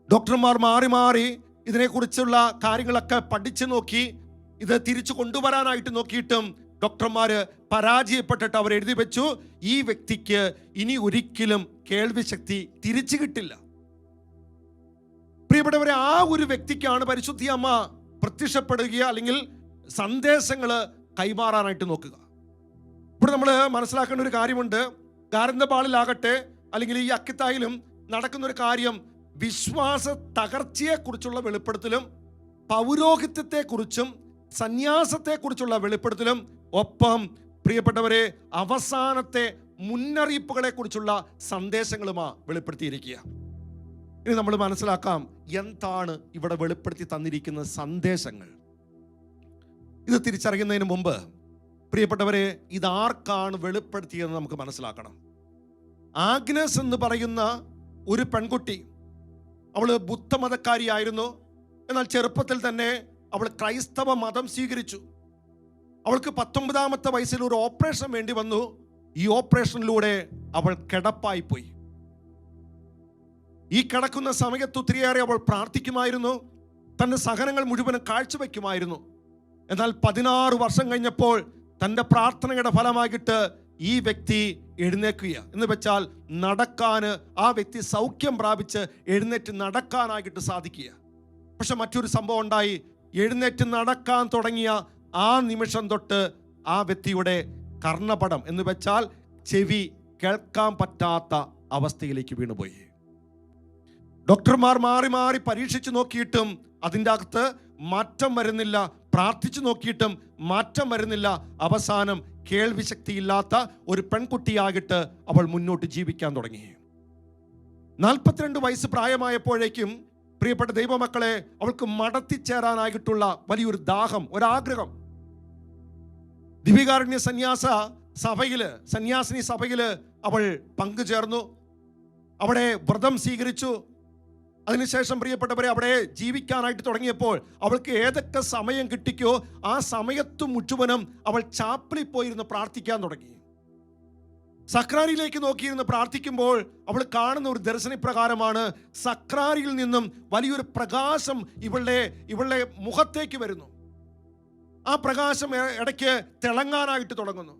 ഡോക്ടർമാർ മാറി മാറി ഇതിനെക്കുറിച്ചുള്ള കാര്യങ്ങളൊക്കെ പഠിച്ചു നോക്കി, ഇത് തിരിച്ചു കൊണ്ടുവരാനായിട്ട് നോക്കിയിട്ടും ഡോക്ടർമാര് പരാജയപ്പെട്ടിട്ട് അവർ എഴുതി വെച്ചു, ഈ വ്യക്തിക്ക് ഇനി ഒരിക്കലും കേൾവി ശക്തി തിരിച്ചു കിട്ടില്ല. പ്രിയപ്പെട്ടവരെ, ആ ഒരു വ്യക്തിക്കാണ് പരിശുദ്ധി അമ്മ പ്രത്യക്ഷപ്പെടുക, അല്ലെങ്കിൽ സന്ദേശങ്ങൾ കൈമാറാനായിട്ട് നോക്കുക. ഇവിടെ നമ്മൾ മനസ്സിലാക്കേണ്ട ഒരു കാര്യമുണ്ട്. ഗാരന്തപാളിലാകട്ടെ അല്ലെങ്കിൽ ഈ അക്കിത്തായിലും നടക്കുന്ന ഒരു കാര്യം, വിശ്വാസ തകർച്ചയെക്കുറിച്ചുള്ള വെളിപ്പെടുത്തലും പൗരോഹിത്യത്തെക്കുറിച്ചും സന്യാസത്തെക്കുറിച്ചുള്ള വെളിപ്പെടുത്തലും, ഒപ്പം പ്രിയപ്പെട്ടവരെ അവസാനത്തെ മുന്നറിയിപ്പുകളെ കുറിച്ചുള്ള സന്ദേശങ്ങളുമാണ് വെളിപ്പെടുത്തിയിരിക്കുക. ഇനി നമ്മൾ മനസ്സിലാക്കാം എന്താണ് ഇവിടെ വെളിപ്പെടുത്തി തന്നിരിക്കുന്ന സന്ദേശങ്ങൾ. ഇത് തിരിച്ചറിയുന്നതിന് മുമ്പ് പ്രിയപ്പെട്ടവരെ, ഇതാർക്കാണ് വെളിപ്പെടുത്തിയതെന്ന് നമുക്ക് മനസ്സിലാക്കണം. ആഗ്നസ് എന്ന് പറയുന്ന ഒരു പെൺകുട്ടി, അവൾ ബുദ്ധമതക്കാരിയായിരുന്നു. എന്നാൽ ചെറുപ്പത്തിൽ തന്നെ അവൾ ക്രൈസ്തവ മതം സ്വീകരിച്ചു. അവൾക്ക് 19-ാമത്തെ വയസ്സിൽ ഒരു ഓപ്പറേഷൻ വേണ്ടി വന്നു. ഈ ഓപ്പറേഷനിലൂടെ അവൾ കിടപ്പായി പോയി. ഈ കിടക്കുന്ന സമയത്ത് ഒത്തിരിയേറെ അവൾ പ്രാർത്ഥിക്കുമായിരുന്നു, തൻ്റെ സഹനങ്ങൾ മുഴുവനും കാഴ്ചവെക്കുമായിരുന്നു. എന്നാൽ 16 വർഷം കഴിഞ്ഞപ്പോൾ തൻ്റെ പ്രാർത്ഥനയുടെ ഫലമായിട്ട് ഈ വ്യക്തി എഴുന്നേൽക്കുക എന്ന് വെച്ചാൽ നടക്കാൻ, ആ വ്യക്തി സൗഖ്യം പ്രാപിച്ച് എഴുന്നേറ്റ് നടക്കാനായിട്ട് സാധിക്കുക. പക്ഷെ മറ്റൊരു സംഭവം ഉണ്ടായി. എഴുന്നേറ്റ് നടക്കാൻ തുടങ്ങിയ ആ നിമിഷം തൊട്ട് ആ വ്യക്തിയുടെ കർണപടം എന്ന് വെച്ചാൽ ചെവി കേൾക്കാൻ പറ്റാത്ത അവസ്ഥയിലേക്ക് വീണുപോയി. ഡോക്ടർമാർ മാറി മാറി പരീക്ഷിച്ചു നോക്കിയിട്ടും അതിൻ്റെ അകത്ത് മാറ്റം വരുന്നില്ല. പ്രാർത്ഥിച്ചു നോക്കിയിട്ടും മാറ്റം വരുന്നില്ല. അവസാനം കേൾവി ശക്തിയില്ലാത്ത ഒരു പെൺകുട്ടിയായിട്ട് അവൾ മുന്നോട്ട് ജീവിക്കാൻ തുടങ്ങി. 42 വയസ്സ് പ്രായമായപ്പോഴേക്കും പ്രിയപ്പെട്ട ദൈവമക്കളെ, അവൾക്ക് മടത്തിച്ചേരാനായിട്ടുള്ള വലിയൊരു ദാഹം, ഒരാഗ്രഹം. ദിവ്യകാരുണ്യ സന്യാസിനി സഭയില് അവൾ പങ്കുചേർന്നു. അവിടെ വ്രതം സ്വീകരിച്ചു. അതിനുശേഷം പ്രിയപ്പെട്ടവരെ അവിടെ ജീവിക്കാനായിട്ട് തുടങ്ങിയപ്പോൾ അവൾക്ക് ഏതൊക്കെ സമയം കിട്ടിക്കോ ആ സമയത്ത് മുഴുവനും അവൾ ചാപ്പലിൽ പോയിരുന്ന് പ്രാർത്ഥിക്കാൻ തുടങ്ങി. സക്രാരിയിലേക്ക് നോക്കിയിരുന്ന് പ്രാർത്ഥിക്കുമ്പോൾ അവൾ കാണുന്ന ഒരു ദർശനപ്രകാരമാണ്, സക്രാരിയിൽ നിന്നും വലിയൊരു പ്രകാശം ഇവളുടെ മുഖത്തേക്ക് വരുന്നു. ആ പ്രകാശം ഇടയ്ക്ക് തിളങ്ങാനായിട്ട് തുടങ്ങുന്നു.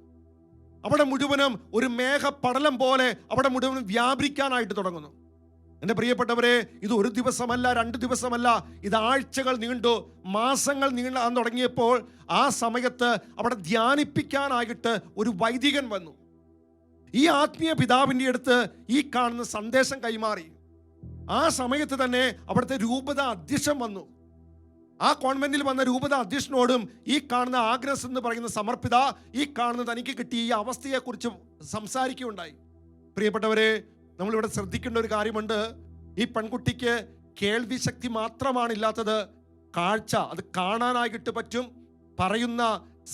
അവിടെ മുഴുവനും ഒരു മേഘപടലം പോലെ അവിടെ മുഴുവനും വ്യാപരിക്കാനായിട്ട് തുടങ്ങുന്നു. എൻ്റെ പ്രിയപ്പെട്ടവരെ, ഇത് 1 ദിവസമല്ല, 2 ദിവസമല്ല, ഇത് ആഴ്ചകൾ നീണ്ടു, മാസങ്ങൾ നീണ്ടാൻ തുടങ്ങിയപ്പോൾ ആ സമയത്ത് അവിടെ ധ്യാനിപ്പിക്കാനായിട്ട് ഒരു വൈദികൻ വന്നു. ഈ ആത്മീയ പിതാവിൻ്റെ അടുത്ത് ഈ കാണുന്ന സന്ദേശം കൈമാറി. ആ സമയത്ത് തന്നെ അവിടുത്തെ രൂപത അധ്യക്ഷൻ വന്നു. ആ കോൺവെന്റിൽ വന്ന രൂപത അധ്യക്ഷനോടും ഈ കാണുന്ന ആഗ്നസ് എന്ന് പറയുന്ന സമർപ്പിത ഈ കാണുന്ന തനിക്ക് കിട്ടിയ ഈ അവസ്ഥയെക്കുറിച്ച് സംസാരിക്കുകയുണ്ടായി. പ്രിയപ്പെട്ടവരെ, നമ്മളിവിടെ ശ്രദ്ധിക്കേണ്ട ഒരു കാര്യമുണ്ട്. ഈ പെൺകുട്ടിക്ക് കേൾവി ശക്തി മാത്രമാണ് ഇല്ലാത്തത്, കാഴ്ച, അത് കാണാനായിട്ട് പറ്റും, പറയുന്ന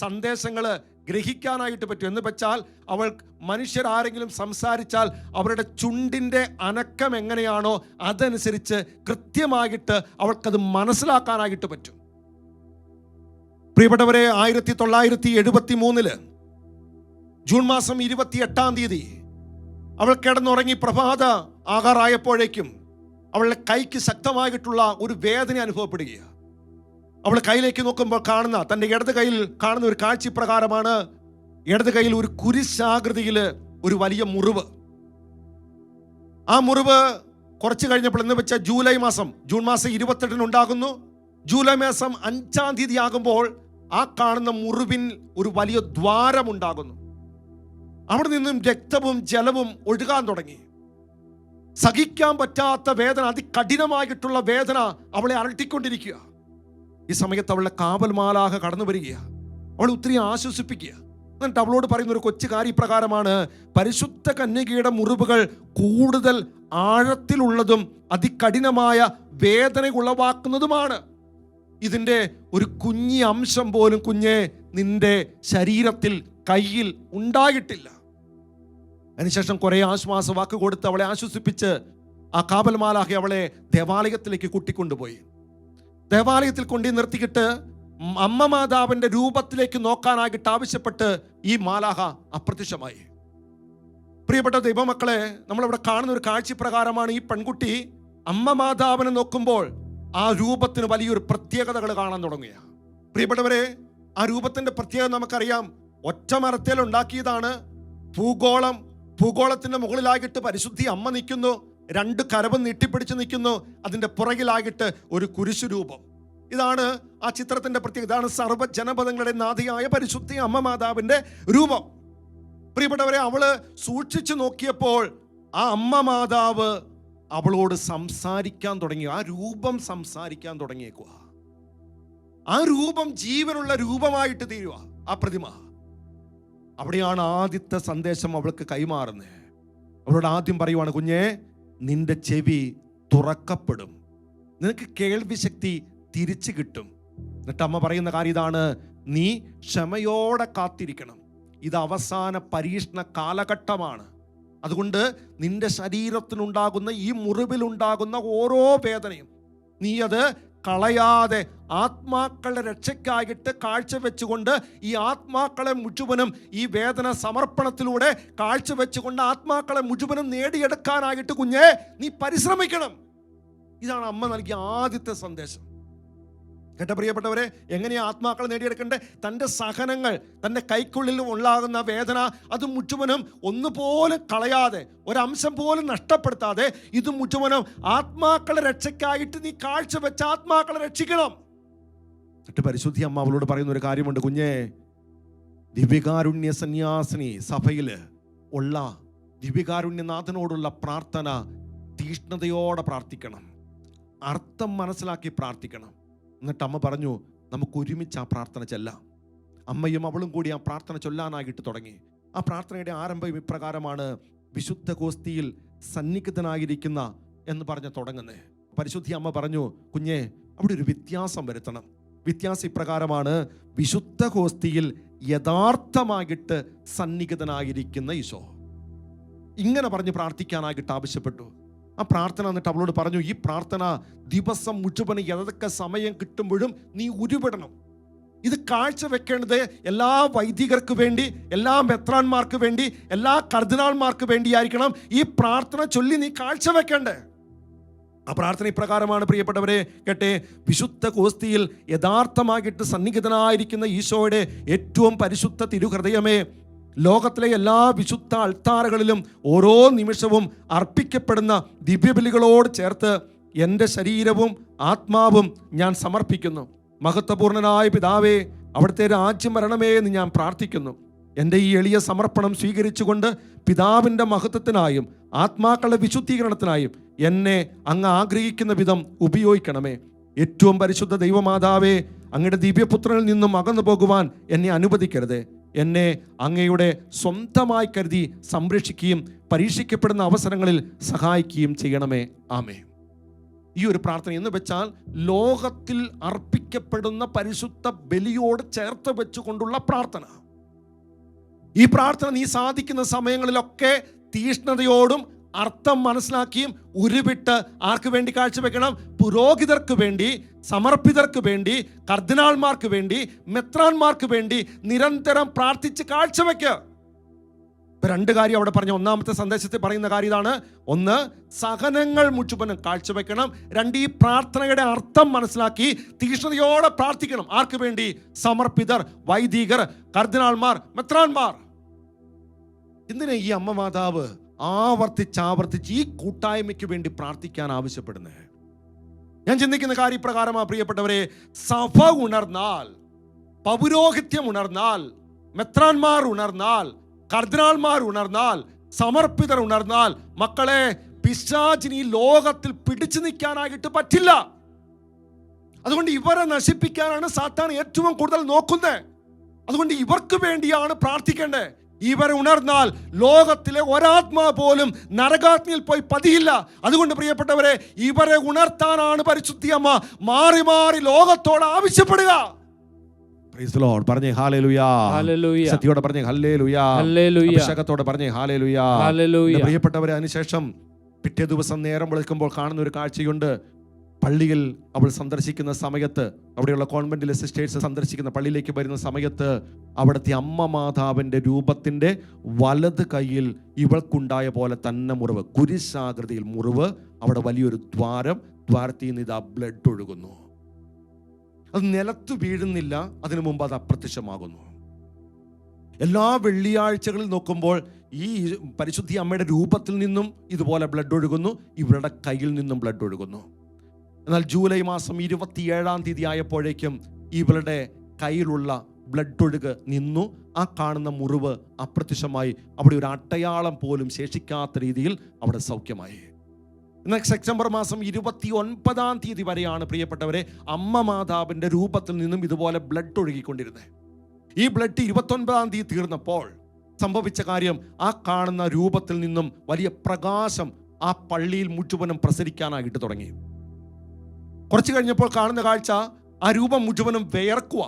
സന്ദേശങ്ങൾ ഗ്രഹിക്കാനായിട്ട് പറ്റും. എന്ന് വെച്ചാൽ അവൾ മനുഷ്യരാരെങ്കിലും സംസാരിച്ചാൽ അവരുടെ ചുണ്ടിൻ്റെ അനക്കം എങ്ങനെയാണോ അതനുസരിച്ച് കൃത്യമായിട്ട് അവൾക്കത് മനസ്സിലാക്കാനായിട്ട് പറ്റും. പ്രിയപ്പെട്ടവരെ, 1973 ജൂൺ മാസം 28-ാം തീയതി അവൾ കിടന്നുറങ്ങി പ്രഭാത ആകാറായപ്പോഴേക്കും അവളുടെ കൈക്ക് ശക്തമായിട്ടുള്ള ഒരു വേദന അനുഭവപ്പെടുകയാണ്. അവൾ കയ്യിലേക്ക് നോക്കുമ്പോൾ കാണുന്ന, തൻ്റെ ഇടത് കയ്യിൽ കാണുന്ന ഒരു കാഴ്ച പ്രകാരമാണ്, ഇടത് കയ്യിൽ ഒരു കുരിശാകൃതിയിൽ ഒരു വലിയ മുറിവ്. ആ മുറിവ് കുറച്ച് കഴിഞ്ഞപ്പോൾ എന്ന് വെച്ചാൽ ജൂൺ മാസം 28 ഉണ്ടാകുന്നു. ജൂലൈ മാസം 5-ാം തീയതി ആകുമ്പോൾ ആ കാണുന്ന മുറിവിൽ ഒരു വലിയ ദ്വാരമുണ്ടാകുന്നു. അവിടെ നിന്നും രക്തവും ജലവും ഒഴുകാൻ തുടങ്ങി. സഹിക്കാൻ പറ്റാത്ത വേദന, അതികഠിനമായിട്ടുള്ള വേദന അവളെ അലട്ടിക്കൊണ്ടിരിക്കുക. ഈ സമയത്ത് അവളുടെ കാവൽ മാലാഖ കടന്നു വരികയാണ്. അവൾ ഒത്തിരി ആശ്വസിപ്പിക്കുക. എന്നിട്ട് അവളോട് പറയുന്ന ഒരു കൊച്ചു കാര്യം ഇപ്രകാരമാണ്: പരിശുദ്ധ കന്യകയുടെ മുറിവുകൾ കൂടുതൽ ആഴത്തിലുള്ളതും അതികഠിനമായ വേദന ഉളവാക്കുന്നതുമാണ്. ഇതിൻ്റെ ഒരു കുഞ്ഞി അംശം പോലും കുഞ്ഞെ നിന്റെ ശരീരത്തിൽ കയ്യിൽ ഉണ്ടായിട്ടില്ല. അതിനുശേഷം കുറെ ആശ്വാസ വാക്ക് കൊടുത്ത് അവളെ ആശ്വസിപ്പിച്ച് ആ കാവൽ മാലാഖ അവളെ ദേവാലയത്തിലേക്ക് കൂട്ടിക്കൊണ്ടുപോയി. ദേവാലയത്തിൽ കൊണ്ടു നിർത്തിയിട്ട് അമ്മ മാതാവിന്റെ രൂപത്തിലേക്ക് നോക്കാനായിട്ട് ആവശ്യപ്പെട്ട് ഈ മാലാഖ അപ്രത്യക്ഷമായി. പ്രിയപ്പെട്ട ദൈവമക്കളെ, നമ്മളിവിടെ കാണുന്ന ഒരു കാഴ്ച പ്രകാരമാണ് ഈ പെൺകുട്ടി അമ്മ മാതാവിനെ നോക്കുമ്പോൾ ആ രൂപത്തിന് വലിയൊരു പ്രത്യേകതകൾ കാണാൻ തുടങ്ങിയ. പ്രിയപ്പെട്ടവരെ, ആ രൂപത്തിന്റെ പ്രത്യേകത നമുക്കറിയാം. ഒറ്റ മരത്തേൽ ഉണ്ടാക്കിയതാണ്. ഭൂഗോളത്തിന്റെ മുകളിലായിട്ട് പരിശുദ്ധി അമ്മ നിൽക്കുന്നു. 2 കരവും നീട്ടിപ്പിടിച്ച് നിൽക്കുന്നു. അതിന്റെ പുറകിലായിട്ട് ഒരു കുരിശു രൂപം. ഇതാണ് ആ ചിത്രത്തിന്റെ പ്രത്യേകത. ഇതാണ് സർവ്വജനപദങ്ങളുടെ നാഥിയായ പരിശുദ്ധി അമ്മ മാതാവിന്റെ രൂപം. പ്രിയപ്പെട്ടവരെ, അവള് സൂക്ഷിച്ചു നോക്കിയപ്പോൾ ആ അമ്മ മാതാവ് അവളോട് സംസാരിക്കാൻ തുടങ്ങി. ആ രൂപം സംസാരിക്കാൻ തുടങ്ങിയേക്കുക. ആ രൂപം ജീവനുള്ള രൂപമായിട്ട് തീരുക. ആ പ്രതിമ അവിടെയാണ് ആദ്യത്തെ സന്ദേശം അവൾക്ക് കൈമാറുന്നത്. അവളോട് ആദ്യം പറയുവാണ്: കുഞ്ഞെ, നിന്റെ ചെവി തുറക്കപ്പെടും, നിനക്ക് കേൾവി ശക്തി തിരിച്ചു കിട്ടും. എന്നിട്ട് അമ്മ പറയുന്ന കാര്യം ഇതാണ്: നീ ക്ഷമയോടെ കാത്തിരിക്കണം. ഇത് അവസാന പരീക്ഷണ കാലഘട്ടമാണ്. അതുകൊണ്ട് നിന്റെ ശരീരത്തിനുണ്ടാകുന്ന ഈ മുറിവിലുണ്ടാകുന്ന ഓരോ വേദനയും നീ അത് കളയാതെ ആത്മാക്കളുടെ രക്ഷയ്ക്കായിട്ട് കാഴ്ചവെച്ചുകൊണ്ട് ഈ ആത്മാക്കളെ മുഴുവനും ഈ വേദന സമർപ്പണത്തിലൂടെ കാഴ്ചവെച്ചുകൊണ്ട് ആത്മാക്കളെ മുഴുവനും നേടിയെടുക്കാനായിട്ട് കുഞ്ഞെ നീ പരിശ്രമിക്കണം. ഇതാണ് അമ്മ നൽകിയ ആദ്യത്തെ സന്ദേശം. കേട്ട പ്രിയപ്പെട്ടവരെ, എങ്ങനെയാ ആത്മാക്കളെ നേടിയെടുക്കണ്ടേ? തൻ്റെ സഹനങ്ങൾ, തൻ്റെ കൈക്കുള്ളിൽ ഉണ്ടാകുന്ന വേദന, അത് മുഴുവനും ഒന്നുപോലും കളയാതെ, ഒരംശം പോലും നഷ്ടപ്പെടുത്താതെ ഇത് മുഴുവനും ആത്മാക്കളെ രക്ഷയ്ക്കായിട്ട് നീ കാഴ്ചവെച്ച് ആത്മാക്കളെ രക്ഷിക്കണം. എന്നിട്ട് പരിശുദ്ധി അമ്മ അവളോട് പറയുന്ന ഒരു കാര്യമുണ്ട്: കുഞ്ഞെ, ദിവ്യകാരുണ്യ സന്യാസിനി സഭയിൽ ഉള്ള ദിവ്യകാരുണ്യനാഥനോടുള്ള പ്രാർത്ഥന തീഷ്ണതയോടെ പ്രാർത്ഥിക്കണം, അർത്ഥം മനസ്സിലാക്കി പ്രാർത്ഥിക്കണം. എന്നിട്ട് അമ്മ പറഞ്ഞു, നമുക്ക് ഒരുമിച്ച് ആ പ്രാർത്ഥന ചൊല്ലാം. അമ്മയും അവളും കൂടി ആ പ്രാർത്ഥന ചൊല്ലാനായിട്ട് തുടങ്ങി. ആ പ്രാർത്ഥനയുടെ ആരംഭം ഇപ്രകാരമാണ്: വിശുദ്ധ കോസ്തിയിൽ സന്നിഹിതനായിരിക്കുന്ന എന്ന് പറഞ്ഞ് തുടങ്ങുന്നത്. പരിശുദ്ധി അമ്മ പറഞ്ഞു, കുഞ്ഞെ, അവിടെ ഒരു വ്യത്യാസം വരുത്തണം. വ്യത്യാസം ഇപ്രകാരമാണ്: വിശുദ്ധ കോസ്തിയിൽ യഥാർത്ഥമായിട്ട് സന്നിഹിതനായിരിക്കുന്ന ഈശോ. ഇങ്ങനെ പറഞ്ഞ് പ്രാർത്ഥിക്കാനായിട്ട് ആവശ്യപ്പെട്ടു. ആ പ്രാർത്ഥന എന്നിട്ട് അവളോട് പറഞ്ഞു, ഈ പ്രാർത്ഥന ദിവസം മുഴുവൻ ഏതൊക്കെ സമയം കിട്ടുമ്പോഴും നീ ഉരുവിടണം. ഇത് കാഴ്ചവെക്കേണ്ടത് എല്ലാ വൈദികർക്ക് വേണ്ടി, എല്ലാ മെത്രാന്മാർക്ക് വേണ്ടി, എല്ലാ കർദിനാൾമാർക്ക് വേണ്ടിയായിരിക്കണം ഈ പ്രാർത്ഥന ചൊല്ലി നീ കാഴ്ചവെക്കേണ്ടേ. ആ പ്രാർത്ഥന ഇപ്രകാരമാണ് പ്രിയപ്പെട്ടവരെ, കേട്ടെ: വിശുദ്ധ കോസ്തിയിൽ യഥാർത്ഥമായിട്ട് സന്നിഹിതനായിരിക്കുന്ന ഈശോയുടെ ഏറ്റവും പരിശുദ്ധ തിരുഹൃദയമേ, ലോകത്തിലെ എല്ലാ വിശുദ്ധ അൾത്താരകളിലും ഓരോ നിമിഷവും അർപ്പിക്കപ്പെടുന്ന ദിവ്യബലികളോട് ചേർത്ത് എൻ്റെ ശരീരവും ആത്മാവും ഞാൻ സമർപ്പിക്കുന്നു. മഹത്വപൂർണനായ പിതാവേ, അവിടുത്തെ രാജ്യം വരണമേ എന്ന് ഞാൻ പ്രാർത്ഥിക്കുന്നു. എൻ്റെ ഈ എളിയ സമർപ്പണം സ്വീകരിച്ചുകൊണ്ട് പിതാവിൻ്റെ മഹത്വത്തിനായും ആത്മാക്കളുടെ വിശുദ്ധീകരണത്തിനായും എന്നെ അങ്ങ് ആഗ്രഹിക്കുന്ന വിധം ഉപയോഗിക്കണമേ. ഏറ്റവും പരിശുദ്ധ ദൈവമാതാവേ, അങ്ങയുടെ ദിവ്യപുത്രനിൽ നിന്നും അകന്നു പോകുവാൻ എന്നെ അനുവദിക്കരുതേ. എന്നെ അങ്ങയുടെ സ്വന്തമായി കരുതി സംരക്ഷിക്കുകയും പരീക്ഷിക്കപ്പെടുന്ന അവസരങ്ങളിൽ സഹായിക്കുകയും ചെയ്യണമേ. ആമേ. ഈ ഒരു പ്രാർത്ഥന എന്ന് വെച്ചാൽ ലോകത്തിൽ അർപ്പിക്കപ്പെടുന്ന പരിശുദ്ധ ബലിയോട് ചേർത്ത് വെച്ചുകൊണ്ടുള്ള പ്രാർത്ഥന. ഈ പ്രാർത്ഥന നീ സാധിക്കുന്ന സമയങ്ങളിലൊക്കെ തീഷ്ണതയോടും അർത്ഥം മനസ്സിലാക്കിയും ഉരുവിട്ട് ആർക്ക് വേണ്ടി കാഴ്ചവെക്കണം? പുരോഹിതർക്ക് വേണ്ടി, സമർപ്പിതർക്ക് വേണ്ടി, കർദിനാൾമാർക്ക് വേണ്ടി, മെത്രാന്മാർക്ക് വേണ്ടി നിരന്തരം പ്രാർത്ഥിച്ച് കാഴ്ചവെക്കുക. ഇപ്പൊ 2 കാര്യം അവിടെ പറഞ്ഞ ഒന്നാമത്തെ സന്ദേശത്തിൽ പറയുന്ന കാര്യം ഇതാണ്: 1, സഹനങ്ങൾ മുഴുവനും കാഴ്ചവെക്കണം. 2, ഈ പ്രാർത്ഥനയുടെ അർത്ഥം മനസ്സിലാക്കി തീഷ്ണതയോടെ പ്രാർത്ഥിക്കണം. ആർക്ക് വേണ്ടി? സമർപ്പിതർ, വൈദികർ, കർദിനാൾമാർ, മെത്രാന്മാർ. എന്തിനാ ഈ അമ്മ മാതാവ് ആവർത്തിച്ച് ഈ കൂട്ടായ്മയ്ക്ക് വേണ്ടി പ്രാർത്ഥിക്കാൻ ആവശ്യപ്പെടുന്നത്? ഞാൻ ചിന്തിക്കുന്ന കാര്യപ്രകാരമാണ് പ്രിയപ്പെട്ടവരെ, സഭ ഉണർന്നാൽ, പൗരോഹിത്യം ഉണർന്നാൽ, മെത്രാന്മാർ ഉണർന്നാൽ, കർദിനാൾമാർ ഉണർന്നാൽ, സമർപ്പിതർ ഉണർന്നാൽ, മക്കളെ, പിശാചിന് ഈ ലോകത്തിൽ പിടിച്ചു നിൽക്കാനായിട്ട് പറ്റില്ല. അതുകൊണ്ട് ഇവരെ നശിപ്പിക്കാനാണ് സാത്താൻ ഏറ്റവും കൂടുതൽ നോക്കുന്നത്. അതുകൊണ്ട് ഇവർക്ക് വേണ്ടിയാണ് പ്രാർത്ഥിക്കേണ്ടത്. ഇവരെ ഉണർന്നാൽ ലോകത്തിലെ ഒരാത്മാ പോലും നരകാഗ്നിയിൽ പോയി പതിയില്ല. അതുകൊണ്ട് പ്രിയപ്പെട്ടവരെ, ഇവരെ ഉണർത്താനാണ് പരിശുദ്ധി അമ്മ മാറി മാറി ലോകത്തോട് ആവശ്യപ്പെടുക. പറഞ്ഞേ ഹല്ലേലൂയാ. സത്യോടെ പറഞ്ഞേ ഹല്ലേലൂയാ. അഭിഷേകത്തോടെ പറഞ്ഞേ ഹല്ലേലൂയാ. പ്രിയപ്പെട്ടവരെ, അതിനുശേഷം പിറ്റേ ദിവസം നേരം വിളിക്കുമ്പോൾ കാണുന്ന ഒരു കാഴ്ചയുണ്ട്. പള്ളിയിൽ അവൾ സന്ദർശിക്കുന്ന സമയത്ത്, അവിടെയുള്ള കോൺവെന്റിലെ സിസ്റ്റേഴ്സ് സന്ദർശിക്കുന്ന പള്ളിയിലേക്ക് വരുന്ന സമയത്ത്, അവിടുത്തെ അമ്മ മാതാവിൻ്റെ രൂപത്തിൻ്റെ വലത് കൈയിൽ ഇവൾക്കുണ്ടായ പോലെ തന്നെ മുറിവ്, കുരിശാകൃതിയിൽ മുറിവ്, അവിടെ വലിയൊരു ദ്വാരത്തിൽ നിന്ന് ഇതാ ബ്ലഡ് ഒഴുകുന്നു. അത് നിലത്ത് വീഴുന്നില്ല, അതിനു മുമ്പ് അത് അപ്രത്യക്ഷമാകുന്നു. എല്ലാ വെള്ളിയാഴ്ചകളിൽ നോക്കുമ്പോൾ ഈ പരിശുദ്ധി അമ്മയുടെ രൂപത്തിൽ നിന്നും ഇതുപോലെ ബ്ലഡ് ഒഴുകുന്നു, ഇവരുടെ കയ്യിൽ നിന്നും ബ്ലഡ് ഒഴുകുന്നു. എന്നാൽ ജൂലൈ മാസം 27-ാം തീയതി ആയപ്പോഴേക്കും ഇവളുടെ കയ്യിലുള്ള ബ്ലഡ് ഒഴുക്ക് നിന്നു. ആ കാണുന്ന മുറിവ് അപ്രത്യക്ഷമായി. അവിടെ ഒരു അടയാളം പോലും ശേഷിക്കാത്ത രീതിയിൽ അവിടെ സൗഖ്യമായി. എന്നാൽ സെപ്റ്റംബർ മാസം 29-ാം തീയതി വരെയാണ് പ്രിയപ്പെട്ടവരെ അമ്മ മാതാവിൻ്റെ രൂപത്തിൽ നിന്നും ഇതുപോലെ ബ്ലഡ് ഒഴുകിക്കൊണ്ടിരുന്നത്. ഈ ബ്ലഡ് 29-ാം തീയതി തീർന്നപ്പോൾ സംഭവിച്ച കാര്യം, ആ കാണുന്ന രൂപത്തിൽ നിന്നും വലിയ പ്രകാശം ആ പള്ളിയിൽ മുഴുവനും പ്രസരിക്കാനായിട്ട് തുടങ്ങി. കുറച്ച് കഴിഞ്ഞപ്പോൾ കാണുന്ന കാഴ്ച, ആ രൂപം മുഴുവനും വിയർക്കുക.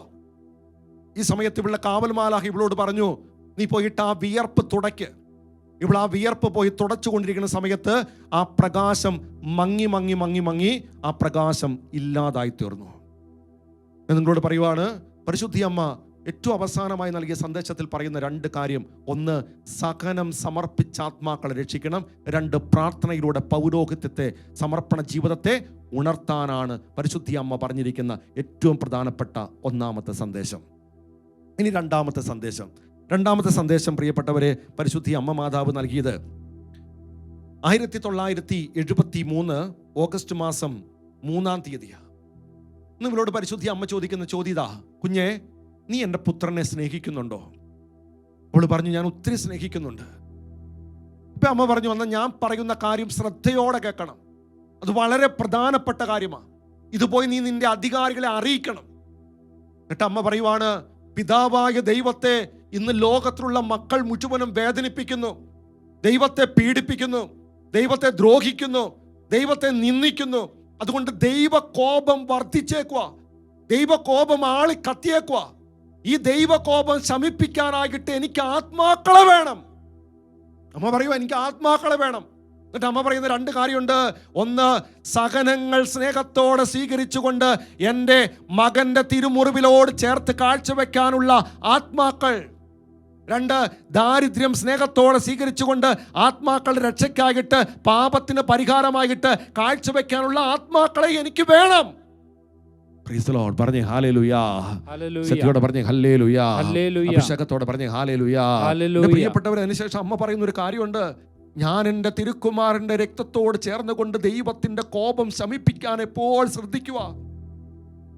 ഈ സമയത്ത് ഇവളുടെ കാവൽമാലാഹ് ഇവളോട് പറഞ്ഞു, നീ പോയിട്ട് ആ വിയർപ്പ് തുടയ്ക്ക്. ഇവൾ ആ വിയർപ്പ് പോയി തുടച്ചുകൊണ്ടിരിക്കുന്ന സമയത്ത് ആ പ്രകാശം മങ്ങി ആ പ്രകാശം ഇല്ലാതായി തീർന്നു. നിങ്ങളോട് പറയുവാണ്, പരിശുദ്ധി അമ്മ ഏറ്റവും അവസാനമായി നൽകിയ സന്ദേശത്തിൽ പറയുന്ന 2 കാര്യം: 1, സഹനം സമർപ്പിച്ച ആത്മാക്കളെ രക്ഷിക്കണം. 2, പ്രാർത്ഥനയിലൂടെ പൗരോഹിത്യത്തെ, സമർപ്പണ ജീവിതത്തെ ഉണർത്താനാണ് പരിശുദ്ധി അമ്മ പറഞ്ഞിരിക്കുന്ന ഏറ്റവും പ്രധാനപ്പെട്ട 1-ാമത്തെ സന്ദേശം. ഇനി 2-ാമത്തെ സന്ദേശം പ്രിയപ്പെട്ടവരെ, പരിശുദ്ധി അമ്മ മാതാവ് നൽകിയത് 1973 ഓഗസ്റ്റ് മാസം 3-ാം തീയതിയാണ്. നിങ്ങളോട് പരിശുദ്ധി അമ്മ ചോദിക്കുന്ന ചോദ്യതാ, കുഞ്ഞെ, നീ എൻ്റെ പുത്രനെ സ്നേഹിക്കുന്നുണ്ടോ? അവൾ പറഞ്ഞു, ഞാൻ ഒത്തിരി സ്നേഹിക്കുന്നുണ്ട്. ഇപ്പൊ അമ്മ പറഞ്ഞു, എന്നാൽ ഞാൻ പറയുന്ന കാര്യം ശ്രദ്ധയോടെ കേൾക്കണം. അത് വളരെ പ്രധാനപ്പെട്ട കാര്യമാണ്. ഇത് പോയി നീ നിന്റെ അധികാരികളെ അറിയിക്കണം. എന്നിട്ട് അമ്മ പറയുവാണ്, പിതാവായ ദൈവത്തെ ഇന്ന് ലോകത്തിലുള്ള മക്കൾ മുഴുവനും വേദനിപ്പിക്കുന്നു, ദൈവത്തെ പീഡിപ്പിക്കുന്നു, ദൈവത്തെ ദ്രോഹിക്കുന്നു, ദൈവത്തെ നിന്ദിക്കുന്നു. അതുകൊണ്ട് ദൈവകോപം വർദ്ധിച്ചേക്കുക, ദൈവകോപം ആളി കത്തിയേക്കുക. ഈ ദൈവകോപം ശമിപ്പിക്കാനായിട്ട് എനിക്ക് ആത്മാക്കളെ വേണം. അമ്മ പറയുക, എനിക്ക് ആത്മാക്കളെ വേണം. എന്നിട്ട് അമ്മ പറയുന്ന 2 കാര്യമുണ്ട്. 1, സഹനങ്ങൾ സ്നേഹത്തോടെ സ്വീകരിച്ചുകൊണ്ട് എൻ്റെ മകൻ്റെ തിരുമുറിവിലോട് ചേർത്ത് കാഴ്ചവെക്കാനുള്ള ആത്മാക്കൾ. 2, ദാരിദ്ര്യം സ്നേഹത്തോടെ സ്വീകരിച്ചുകൊണ്ട് ആത്മാക്കളുടെ രക്ഷയ്ക്കായിട്ട്, പാപത്തിന് പരിഹാരമായിട്ട് കാഴ്ചവെക്കാനുള്ള ആത്മാക്കളെ എനിക്ക് വേണം. പറഞ്ഞേ ഹല്ലേലൂയാ. സത്യോടെ പറഞ്ഞേ ഹല്ലേലൂയാ. അഭിഷേകത്തോടെ പറഞ്ഞേ ഹല്ലേലൂയാ. പ്രിയപ്പെട്ടവരെ, അതിനുശേഷം അമ്മ പറയുന്ന ഒരു കാര്യമുണ്ട്. ഞാൻ എൻ്റെ തിരുക്കുമാരൻ്റെ രക്തത്തോട് ചേർന്നുകൊണ്ട് ദൈവത്തിൻ്റെ കോപം ശമിപ്പിക്കാൻ എപ്പോൾ ശ്രദ്ധിക്കുക.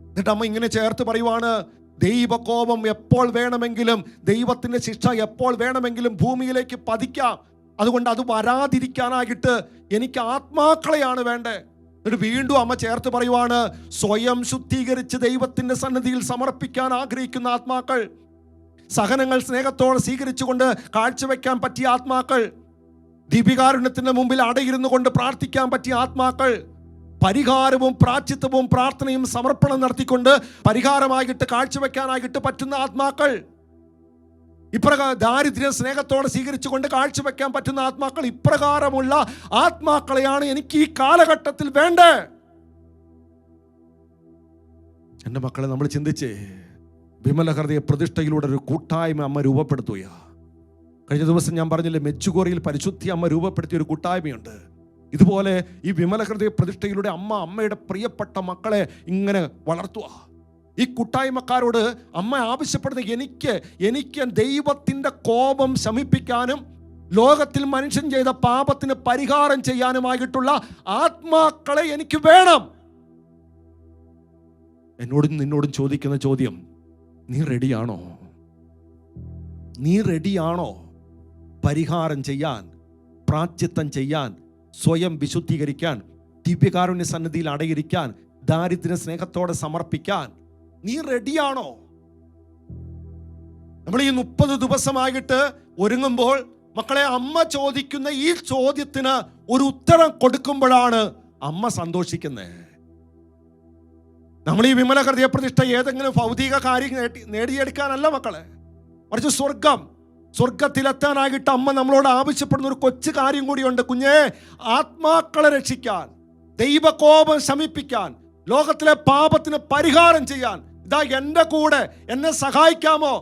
എന്നിട്ട് അമ്മ ഇങ്ങനെ ചേർത്ത് പറയുവാണ്, ദൈവകോപം എപ്പോൾ വേണമെങ്കിലും, ദൈവത്തിൻ്റെ ശിക്ഷ എപ്പോൾ വേണമെങ്കിലും ഭൂമിയിലേക്ക് പതിക്കാം. അതുകൊണ്ട് അത് വരാതിരിക്കാനായിട്ട് എനിക്ക് ആത്മാക്കളെയാണ് വേണ്ടത്. എന്നിട്ട് വീണ്ടും അമ്മ ചേർത്ത് പറയുവാണ്, സ്വയം ശുദ്ധീകരിച്ച് ദൈവത്തിൻ്റെ സന്നിധിയിൽ സമർപ്പിക്കാൻ ആഗ്രഹിക്കുന്ന ആത്മാക്കൾ, സഹനങ്ങൾ സ്നേഹത്തോടെ സ്വീകരിച്ചുകൊണ്ട് കാഴ്ചവെക്കാൻ പറ്റിയ ആത്മാക്കൾ, ദീപികാരുണ്യത്തിൻ്റെ മുമ്പിൽ അടയിരുന്നു കൊണ്ട് പ്രാർത്ഥിക്കാൻ പറ്റിയ ആത്മാക്കൾ, പരിഹാരവും പ്രാശ്ചിത്തവും പ്രാർത്ഥനയും സമർപ്പണം നടത്തിക്കൊണ്ട് പരിഹാരമായിട്ട് കാഴ്ചവെക്കാനായിട്ട് പറ്റുന്ന ആത്മാക്കൾ, ഇപ്രകാരം ദാരിദ്ര്യം സ്നേഹത്തോടെ സ്വീകരിച്ചുകൊണ്ട് കാഴ്ചവെക്കാൻ പറ്റുന്ന ആത്മാക്കൾ, ഇപ്രകാരമുള്ള ആത്മാക്കളെയാണ് എനിക്ക് ഈ കാലഘട്ടത്തിൽ വേണ്ടേ. എൻ്റെ മക്കളെ, നമ്മൾ ചിന്തിച്ചേ, വിമല ഹൃദയ പ്രതിഷ്ഠയിലൂടെ ഒരു കൂട്ടായ്മ അമ്മ രൂപപ്പെടുത്തുക. കഴിഞ്ഞ ദിവസം ഞാൻ പറഞ്ഞില്ലേ, മെച്ചുകോറിയിൽ പരിശുദ്ധി അമ്മ രൂപപ്പെടുത്തിയ ഒരു കൂട്ടായ്മയുണ്ട്. ഇതുപോലെ ഈ വിമല ഹൃദയ പ്രതിഷ്ഠയിലൂടെ അമ്മയുടെ പ്രിയപ്പെട്ട മക്കളെ ഇങ്ങനെ വളർത്തുക. ഈ കൂട്ടായ്മക്കാരോട് അമ്മ ആവശ്യപ്പെടുന്നത്, എനിക്ക് ദൈവത്തിൻ്റെ കോപം ശമിപ്പിക്കാനും ലോകത്തിൽ മനുഷ്യൻ ചെയ്ത പാപത്തിന് പരിഹാരം ചെയ്യാനുമായിട്ടുള്ള ആത്മാക്കളെ എനിക്ക് വേണം. എന്നോടും നിന്നോടും ചോദിക്കുന്ന ചോദ്യം, നീ റെഡിയാണോ? നീ റെഡിയാണോ പരിഹാരം ചെയ്യാൻ, പ്രാശ്ചിത്തം ചെയ്യാൻ, സ്വയം വിശുദ്ധീകരിക്കാൻ, ദിവ്യകാരുണ്യ സന്നിധിയിൽ അടയിരിക്കാൻ, ദാരിദ്ര്യ സ്നേഹത്തോടെ സമർപ്പിക്കാൻ നീ റെഡിയാണോ? നമ്മൾ ഈ 30 ദിവസമായിട്ട് ഒരുങ്ങുമ്പോൾ മക്കളെ, അമ്മ ചോദിക്കുന്ന ഈ ചോദ്യത്തിന് ഒരു ഉത്തരം കൊടുക്കുമ്പോഴാണ് അമ്മ സന്തോഷിക്കുന്നത്. നമ്മൾ ഈ വിമല ഹൃദയ പ്രതിഷ്ഠ ഏതെങ്കിലും ഭൗതിക കാര്യം നേടിയെടുക്കാനല്ല മക്കളെ, മറിച്ച് സ്വർഗത്തിലെത്താനായിട്ട് അമ്മ നമ്മളോട് ആവശ്യപ്പെടുന്ന ഒരു കൊച്ചു കാര്യം കൂടിയുണ്ട്. കുഞ്ഞേ, ആത്മാക്കളെ രക്ഷിക്കാൻ, ദൈവകോപം ശമിപ്പിക്കാൻ, ലോകത്തിലെ പാപത്തിന് പരിഹാരം ചെയ്യാൻ ഇതാ എൻ്റെ കൂടെ, എന്നെ സഹായിക്കാമോ?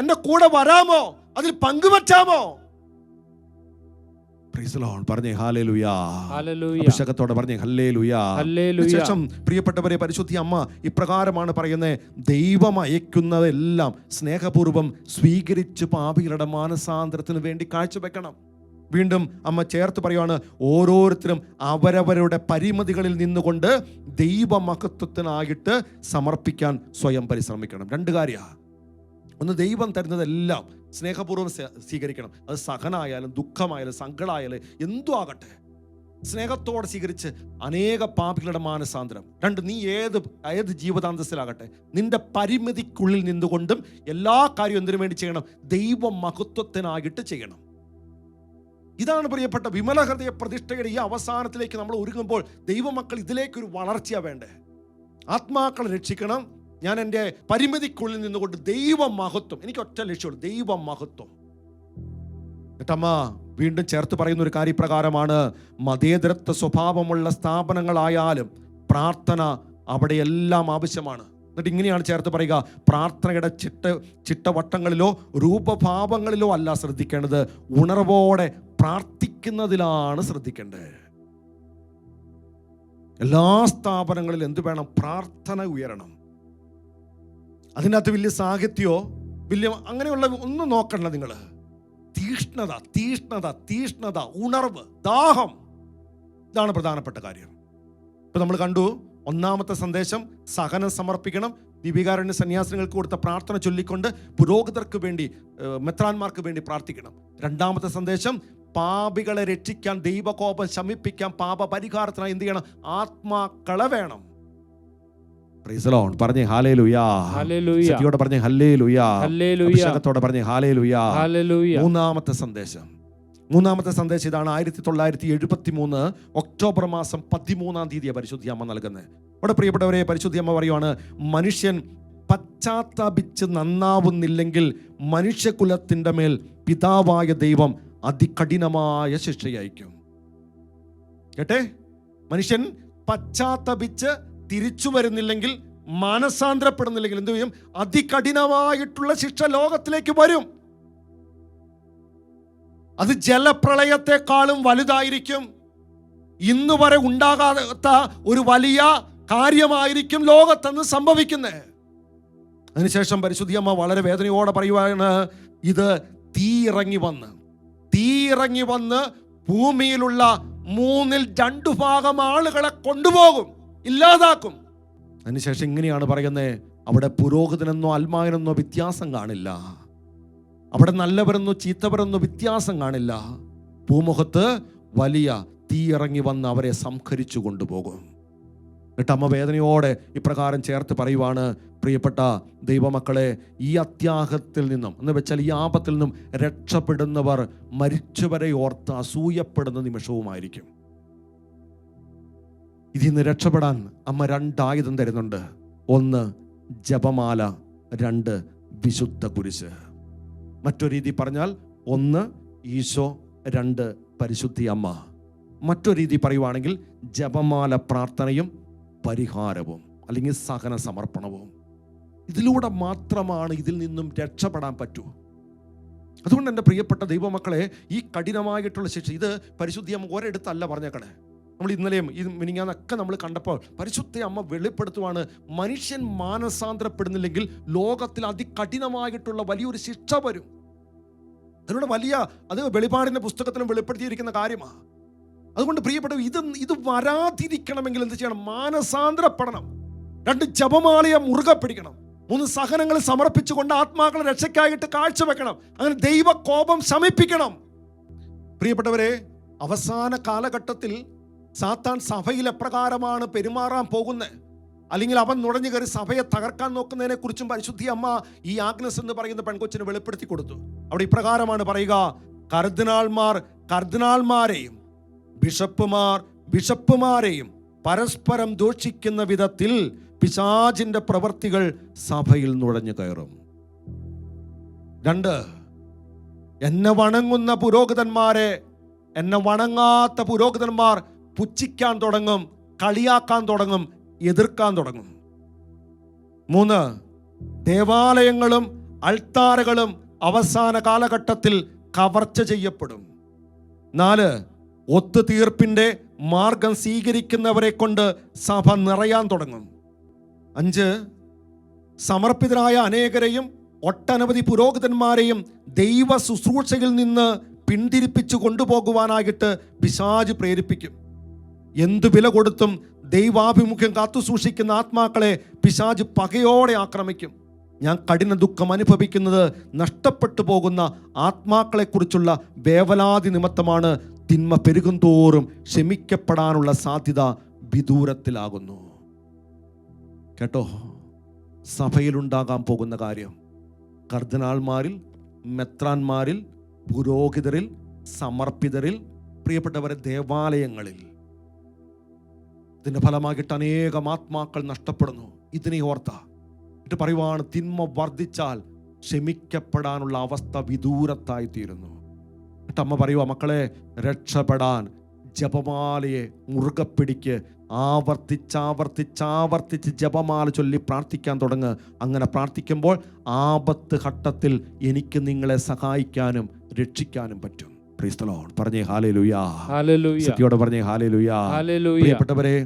എന്നെ കൂടെ വരാമോ? അതിൽ പങ്കുവച്ചാമോ? പറഞ്ഞേ ഹല്ലേലൂയ. അഭിഷേകത്തോടെ പറഞ്ഞേ ഹല്ലേലൂയ. ശേഷം പ്രിയപ്പെട്ടവരെ, പരിശുദ്ധി അമ്മ ഇപ്രകാരമാണ് പറയുന്നത്, ദൈവം അയക്കുന്നതെല്ലാം സ്നേഹപൂർവ്വം സ്വീകരിച്ച് പാപികളുടെ മാനസാന്തരത്തിന് വേണ്ടി കാഴ്ചവെക്കണം. വീണ്ടും അമ്മ ചേർത്ത് പറയുവാണ്, ഓരോരുത്തരും അവരവരുടെ പരിമിതികളിൽ നിന്നുകൊണ്ട് ദൈവമഹത്വത്തിനായിട്ട് സമർപ്പിക്കാൻ സ്വയം പരിശ്രമിക്കണം. 2 കാര്യമാണ്. ഒന്ന്, ദൈവം തരുന്നതെല്ലാം സ്നേഹപൂർവ്വം സ്വീകരിക്കണം. അത് സഹനായാലും ദുഃഖമായാലും സങ്കടമായാലും എന്തു ആകട്ടെ, സ്നേഹത്തോടെ സ്വീകരിച്ച് അനേക പാപികളുടെ മാനസാന്തരം. 2, നീ ഏത് ജീവിതാന്തസ്സിലാകട്ടെ, നിന്റെ പരിമിതിക്കുള്ളിൽ നിന്നുകൊണ്ടും എല്ലാ കാര്യവും എന്തിനു വേണ്ടി ചെയ്യണം? ദൈവ മഹത്വത്തിനായിട്ട് ചെയ്യണം. ഇതാണ് പ്രിയപ്പെട്ട വിമല ഹൃദയ പ്രതിഷ്ഠയുടെ ഈ അവസാനത്തിലേക്ക് നമ്മൾ ഒരുങ്ങുമ്പോൾ ദൈവമക്കൾ ഇതിലേക്കൊരു വളർച്ചയാണ് വേണ്ടേ. ആത്മാക്കളെ രക്ഷിക്കണം, ഞാൻ എൻ്റെ പരിമിതിക്കുള്ളിൽ നിന്നുകൊണ്ട് ദൈവ മഹത്വം, എനിക്ക് ഒറ്റ ലക്ഷ്യമുള്ളൂ, ദൈവ മഹത്വം. എന്നിട്ടമ്മ വീണ്ടും ചേർത്ത് പറയുന്ന ഒരു കാര്യപ്രകാരമാണ്, മതേതരത്വ സ്വഭാവമുള്ള സ്ഥാപനങ്ങളായാലും പ്രാർത്ഥന അവിടെയെല്ലാം ആവശ്യമാണ്. എന്നിട്ട് ഇങ്ങനെയാണ് ചേർത്ത് പറയുക, പ്രാർത്ഥനയുടെ ചിട്ടവട്ടങ്ങളിലോ രൂപഭാവങ്ങളിലോ അല്ല ശ്രദ്ധിക്കേണ്ടത്, ഉണർവോടെ പ്രാർത്ഥിക്കുന്നതിലാണ് ശ്രദ്ധിക്കേണ്ടത്. എല്ലാ സ്ഥാപനങ്ങളിലും എന്ത് വേണം? പ്രാർത്ഥന ഉയരണം. അതിനകത്ത് വലിയ സാഹിത്യമോ വലിയ അങ്ങനെയുള്ള ഒന്നും നോക്കണ്ട. നിങ്ങൾ തീഷ്ണത, തീഷ്ണത, തീഷ്ണത, ഉണർവ്, ദാഹം, ഇതാണ് പ്രധാനപ്പെട്ട കാര്യം. ഇപ്പൊ നമ്മൾ കണ്ടു, ഒന്നാമത്തെ സന്ദേശം സഹനം സമർപ്പിക്കണം. ദീപികാരുണ്യ സന്യാസിനികൾക്ക് കൊടുത്ത പ്രാർത്ഥന ചൊല്ലിക്കൊണ്ട് പുരോഹിതർക്ക് വേണ്ടി, മെത്രാന്മാർക്ക് വേണ്ടി പ്രാർത്ഥിക്കണം. 2ാമത്തെ സന്ദേശം പാപികളെ രക്ഷിക്കാൻ, ദൈവകോപം ശമിപ്പിക്കാൻ, പാപ പരിഹാരത്തിനായി എന്ത് ചെയ്യണം? ആത്മാക്കളെ വേണം. പറഞ്ഞേ ഹല്ലേലൂയ. ശക്തിയോടെ പറഞ്ഞേ ഹല്ലേലൂയ. അഭിഷേകത്തോടെ പറഞ്ഞേ ഹല്ലേലൂയ. 3ാമത്തെ സന്ദേശം ഇതാണ്. 1973 ഒക്ടോബർ മാസം 13-ാം തീയതി പരിശുദ്ധി അമ്മ നൽകുന്നത്. അവിടെ പ്രിയപ്പെട്ടവരെ, പരിശുദ്ധി അമ്മ പറയുവാണ്, മനുഷ്യൻ പശ്ചാത്താപിച്ച് നന്നാവുന്നില്ലെങ്കിൽ മനുഷ്യകുലത്തിൻ്റെ മേൽ പിതാവായ ദൈവം അതികഠിനമായ ശിക്ഷയയക്കും. കേട്ടെ, മനുഷ്യൻ പശ്ചാത്തപിച്ച് തിരിച്ചു വരുന്നില്ലെങ്കിൽ, മാനസാന്തരപ്പെടുന്നില്ലെങ്കിൽ എന്ത് ചെയ്യും? അതികഠിനമായിട്ടുള്ള ശിക്ഷ ലോകത്തിലേക്ക് വരും. അത് ജലപ്രളയത്തെക്കാളും വലുതായിരിക്കും. ഇന്ന് വരെ ഉണ്ടാകാത്ത ഒരു വലിയ കാര്യമായിരിക്കും ലോകത്തെന്ന് സംഭവിക്കുന്നത്. അതിനുശേഷം പരിശുദ്ധിയമ്മ വളരെ വേദനയോടെ പറയുവാണ്, ഇത് തീ ഇറങ്ങി വന്ന് ഭൂമിയിലുള്ള 2/3 ഭാഗം ആളുകളെ കൊണ്ടുപോകും, ഇല്ലാതാക്കും. അതിനുശേഷം ഇങ്ങനെയാണ് പറയുന്നത്, അവിടെ പുരോഹിതനെന്നോ അൽമായനെന്നോ വ്യത്യാസം കാണില്ല, അവിടെ നല്ലവരെന്നോ ചീത്തവരെന്നോ വ്യത്യാസം കാണില്ല. ഭൂമുഖത്ത് വലിയ തീ ഇറങ്ങി വന്ന് അവരെ സംഹരിച്ചു കൊണ്ടുപോകും. എന്നിട്ട് അമ്മ വേദനയോടെ ഇപ്രകാരം ചേർത്ത് പറയുവാണ്, പ്രിയപ്പെട്ട ദൈവമക്കളെ, ഈ അത്യാഹത്തിൽ നിന്നും എന്ന് വെച്ചാൽ ഈ ആപത്തിൽ നിന്നും രക്ഷപ്പെടുന്നവർ മരിച്ചവരെ ഓർത്ത് അസൂയപ്പെടുന്ന നിമിഷവുമായിരിക്കും. ഇതിൽ നിന്ന് രക്ഷപ്പെടാൻ അമ്മ 2 ആയുധം തരുന്നുണ്ട്. 1 ജപമാല, 2 വിശുദ്ധ കുരിശ്. മറ്റൊരു രീതി പറഞ്ഞാൽ 1 ഈശോ, 2 പരിശുദ്ധി അമ്മ. മറ്റൊരു രീതി പറയുവാണെങ്കിൽ ജപമാല പ്രാർത്ഥനയും പരിഹാരവും അല്ലെങ്കിൽ സഹന സമർപ്പണവും. ഇതിലൂടെ മാത്രമാണ് ഇതിൽ നിന്നും രക്ഷപ്പെടാൻ പറ്റൂ. അതുകൊണ്ട് എൻ്റെ പ്രിയപ്പെട്ട ദൈവമക്കളെ, ഈ കഠിനമായിട്ടുള്ള ശിക്ഷ ഇത് പരിശുദ്ധി അമ്മ ഒരിടത്തല്ല പറഞ്ഞേക്കണേ. നമ്മൾ ഇന്നലെയും മിനിങ്ങാന്നൊക്കെ നമ്മൾ കണ്ടപ്പോൾ പരിശുദ്ധ അമ്മ വെളിപ്പെടുത്തുവാണ്, മനുഷ്യൻ മാനസാന്തരപ്പെടുന്നില്ലെങ്കിൽ ലോകത്തിൽ അതികഠിനമായിട്ടുള്ള വലിയൊരു ശിക്ഷ വരും. അതിനോട് അത് വെളിപാടിന്റെ പുസ്തകത്തിലും വെളിപ്പെടുത്തിയിരിക്കുന്ന കാര്യമാണ്. അതുകൊണ്ട് പ്രിയപ്പെട്ട ഇത് വരാതിരിക്കണമെങ്കിൽ എന്ത് ചെയ്യണം? മാനസാന്തരപ്പെടണം. 2 ജപമാലയെ മുറുകെ പിടിക്കണം. 3 സഹനങ്ങൾ സമർപ്പിച്ചുകൊണ്ട് ആത്മാക്കളെ രക്ഷയ്ക്കായിട്ട് കാഴ്ചവെക്കണം. അങ്ങനെ ദൈവ കോപം ശമിപ്പിക്കണം. പ്രിയപ്പെട്ടവരെ, അവസാന കാലഘട്ടത്തിൽ സാത്താൻ സഭയിൽ എപ്രകാരമാണ് പെരുമാറാൻ പോകുന്നത്, അല്ലെങ്കിൽ അവൻ നുഴഞ്ഞു കയറി സഭയെ തകർക്കാൻ നോക്കുന്നതിനെ കുറിച്ചും പരിശുദ്ധി അമ്മ ഈ ആഗ്നസ് എന്ന് പറയുന്ന പെൺകൊച്ചിന് വെളിപ്പെടുത്തി കൊടുത്തു. അവിടെ ഇപ്രകാരമാണ് പറയുക: കർദിനാൾമാരെയും ബിഷപ്പുമാരെയും പരസ്പരം ദോഷിക്കുന്ന വിധത്തിൽ പിശാചിന്റെ പ്രവർത്തികൾ സഭയിൽ നുഴഞ്ഞു കയറും. 2, എന്നെ വണങ്ങുന്ന പുരോഹിതന്മാരെ എന്നെ വണങ്ങാത്ത പുരോഹിതന്മാർ പുച്ഛിക്കാൻ തുടങ്ങും, കളിയാക്കാൻ തുടങ്ങും, എതിർക്കാൻ തുടങ്ങും. 3, ദേവാലയങ്ങളും അൾത്താരകളും അവസാന കാലഘട്ടത്തിൽ കവർച്ച ചെയ്യപ്പെടും. 4, ഒത്തുതീർപ്പിന്റെ മാർഗം സ്വീകരിക്കുന്നവരെ കൊണ്ട് സഭ നിറയാൻ തുടങ്ങും. 5, സമർപ്പിതരായ അനേകരെയും ഒട്ടനവധി പുരോഹിതന്മാരെയും ദൈവ ശുശ്രൂഷയിൽ നിന്ന് പിന്തിരിപ്പിച്ചു കൊണ്ടുപോകുവാനായിട്ട് പിശാച് പ്രേരിപ്പിക്കും. എന്തു വില കൊടുത്തും ദൈവാഭിമുഖ്യം കാത്തു സൂക്ഷിക്കുന്ന ആത്മാക്കളെ പിശാച് പകയോടെ ആക്രമിക്കും. ഞാൻ കഠിന ദുഃഖം അനുഭവിക്കുന്നത് നഷ്ടപ്പെട്ടു പോകുന്ന ആത്മാക്കളെ കുറിച്ചുള്ള വേവലാതി നിമിത്തമാണ്. തിന്മ പെരുകും തോറും ക്ഷമിക്കപ്പെടാനുള്ള സാധ്യത വിദൂരത്തിലാകുന്നു. കേട്ടോ, സഭയിലുണ്ടാകാൻ പോകുന്ന കാര്യം കർദിനാൾമാരിൽ, മെത്രാന്മാരിൽ, പുരോഹിതരിൽ, സമർപ്പിതരിൽ, പ്രിയപ്പെട്ടവരെ ദേവാലയങ്ങളിൽ ഇതിന്റെ ഫലമായിട്ട് അനേകം ആത്മാക്കൾ നഷ്ടപ്പെടുന്നു. ഇതിനെ ഓർത്ത എന്നിട്ട് പറയുവാണ്, തിന്മ വർദ്ധിച്ചാൽ ക്ഷമിക്കപ്പെടാനുള്ള അവസ്ഥ വിദൂരത്തായി തീരുന്നു. എന്നിട്ട് അമ്മ പറയുക, മക്കളെ, രക്ഷപ്പെടാൻ ജപമാലയെ മുറുകെ പിടിക്ക്. ആവർത്തിച്ച് ജപമാല ചൊല്ലി പ്രാർത്ഥിക്കാൻ തുടങ്ങ്. അങ്ങനെ പ്രാർത്ഥിക്കുമ്പോൾ ആപത്ത് ഘട്ടത്തിൽ എനിക്ക് നിങ്ങളെ സഹായിക്കാനും രക്ഷിക്കാനും പറ്റും. Praise the Lord. പറഞ്ഞേ ഹല്ലേലൂയ. സത്യോടെ പറഞ്ഞേ ഹല്ലേലൂയ. പ്രിയപ്പെട്ടവരെ,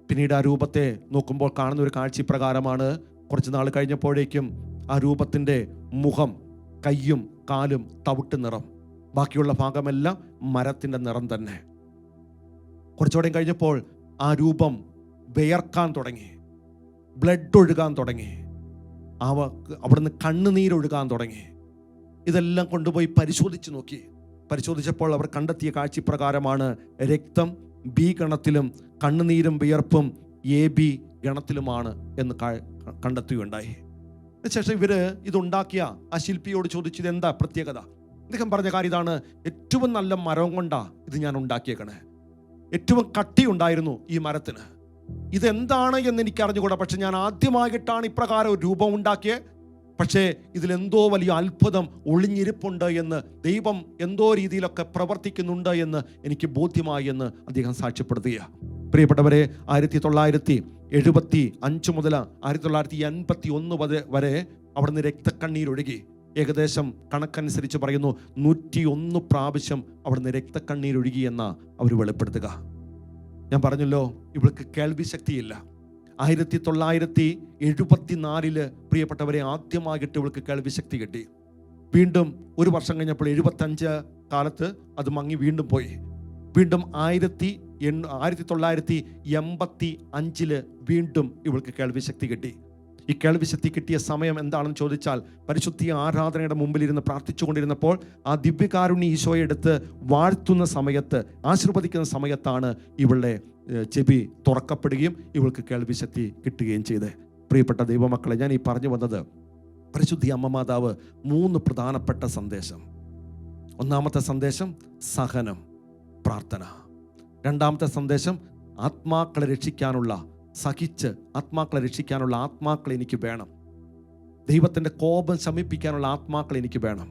പിന്നീട് ആ രൂപത്തെ നോക്കുമ്പോൾ കാണുന്ന ഒരു കാഴ്ച പ്രകാരമാണ്. കുറച്ച് നാൾ കഴിഞ്ഞപ്പോഴേക്കും ആ രൂപത്തിന്റെ മുഖം, കയ്യും കാലും തവിട്ട് നിറം, ബാക്കിയുള്ള ഭാഗമെല്ലാം മരത്തിന്റെ നിറം തന്നെ. കുറച്ചുകൂടെ കഴിഞ്ഞപ്പോൾ ആ രൂപം വിയർക്കാൻ തുടങ്ങി, ബ്ലഡ് ഒഴുകാൻ തുടങ്ങി, അവിടുന്ന് കണ്ണുനീരൊഴുകാൻ തുടങ്ങി. ഇതെല്ലാം കൊണ്ടുപോയി പരിശോധിച്ച് നോക്കി. പരിശോധിച്ചപ്പോൾ അവർ കണ്ടെത്തിയ കാഴ്ച പ്രകാരമാണ് രക്തം ബി ഗണത്തിലും കണ്ണുനീരും വിയർപ്പും AB ഗണത്തിലുമാണ് എന്ന് കണ്ടെത്തുകയുണ്ടായി. അതിനുശേഷം ഇവര് ഇതുണ്ടാക്കിയ ആ ശില്പിയോട് ചോദിച്ചത് എന്താ പ്രത്യേകത. അദ്ദേഹം പറഞ്ഞ കാര്യം ഇതാണ്: ഏറ്റവും നല്ല മരം കൊണ്ടാ ഇത് ഞാൻ ഉണ്ടാക്കിയേക്കണേ. ഏറ്റവും കട്ടി ഉണ്ടായിരുന്നു ഈ മരത്തിന്. ഇതെന്താണ് എന്ന് എനിക്ക് അറിഞ്ഞുകൂടാ, പക്ഷെ ഞാൻ ആദ്യമായിട്ടാണ് ഇപ്രകാരം ഒരു രൂപം ഉണ്ടാക്കിയത്. പക്ഷേ ഇതിലെന്തോ വലിയ അത്ഭുതം ഒളിഞ്ഞിരിപ്പുണ്ട് എന്ന്, ദൈവം എന്തോ രീതിയിലൊക്കെ പ്രവർത്തിക്കുന്നുണ്ട് എന്ന് എനിക്ക് ബോധ്യമായി എന്ന് അദ്ദേഹം സാക്ഷ്യപ്പെടുത്തുക. പ്രിയപ്പെട്ടവരെ, 1975 മുതൽ 1981 വരെ അവിടുന്ന് രക്തക്കണ്ണീരൊഴുകി. ഏകദേശം കണക്കനുസരിച്ച് പറയുന്നു 101 പ്രാവശ്യം അവിടുന്ന് രക്തക്കണ്ണീരൊഴുകി എന്ന അവർ വെളിപ്പെടുത്തുക. ഞാൻ പറഞ്ഞല്ലോ, ഇവൾക്ക് കേൾവി ശക്തിയില്ല. 1974 പ്രിയപ്പെട്ടവരെ ആദ്യമായിട്ട് ഇവൾക്ക് കേൾവി ശക്തി കിട്ടി. വീണ്ടും ഒരു വർഷം കഴിഞ്ഞപ്പോൾ 75 കാലത്ത് അത് മങ്ങി വീണ്ടും പോയി. വീണ്ടും 1985 വീണ്ടും ഇവൾക്ക് കേൾവി ശക്തി കിട്ടി. ഈ കേൾവി ശക്തി കിട്ടിയ സമയം എന്താണെന്ന് ചോദിച്ചാൽ, പരിശുദ്ധി ആരാധനയുടെ മുമ്പിലിരുന്ന് പ്രാർത്ഥിച്ചുകൊണ്ടിരുന്നപ്പോൾ ആ ദിവ്യകാരുണ്യ ഈശോയെ എടുത്ത് വാഴ്ത്തുന്ന സമയത്ത്, ആശീർവദിക്കുന്ന സമയത്താണ് ഇവളുടെ ചെവി തുറക്കപ്പെടുകയും ഇവൾക്ക് കേൾവി ശക്തി കിട്ടുകയും ചെയ്ത്. പ്രിയപ്പെട്ട ദൈവമക്കളെ, ഞാൻ ഈ പറഞ്ഞു വന്നത്, പരിശുദ്ധി അമ്മ മാതാവ് 3 പ്രധാനപ്പെട്ട സന്ദേശം. ഒന്നാമത്തെ സന്ദേശം സഹനം, പ്രാർത്ഥന. രണ്ടാമത്തെ സന്ദേശം ആത്മാക്കളെ രക്ഷിക്കാനുള്ള, സഹിച്ച് ആത്മാക്കളെ രക്ഷിക്കാനുള്ള ആത്മാക്കൾ എനിക്ക് വേണം. ദൈവത്തിൻ്റെ കോപം ശമിപ്പിക്കാനുള്ള ആത്മാക്കൾ എനിക്ക് വേണം.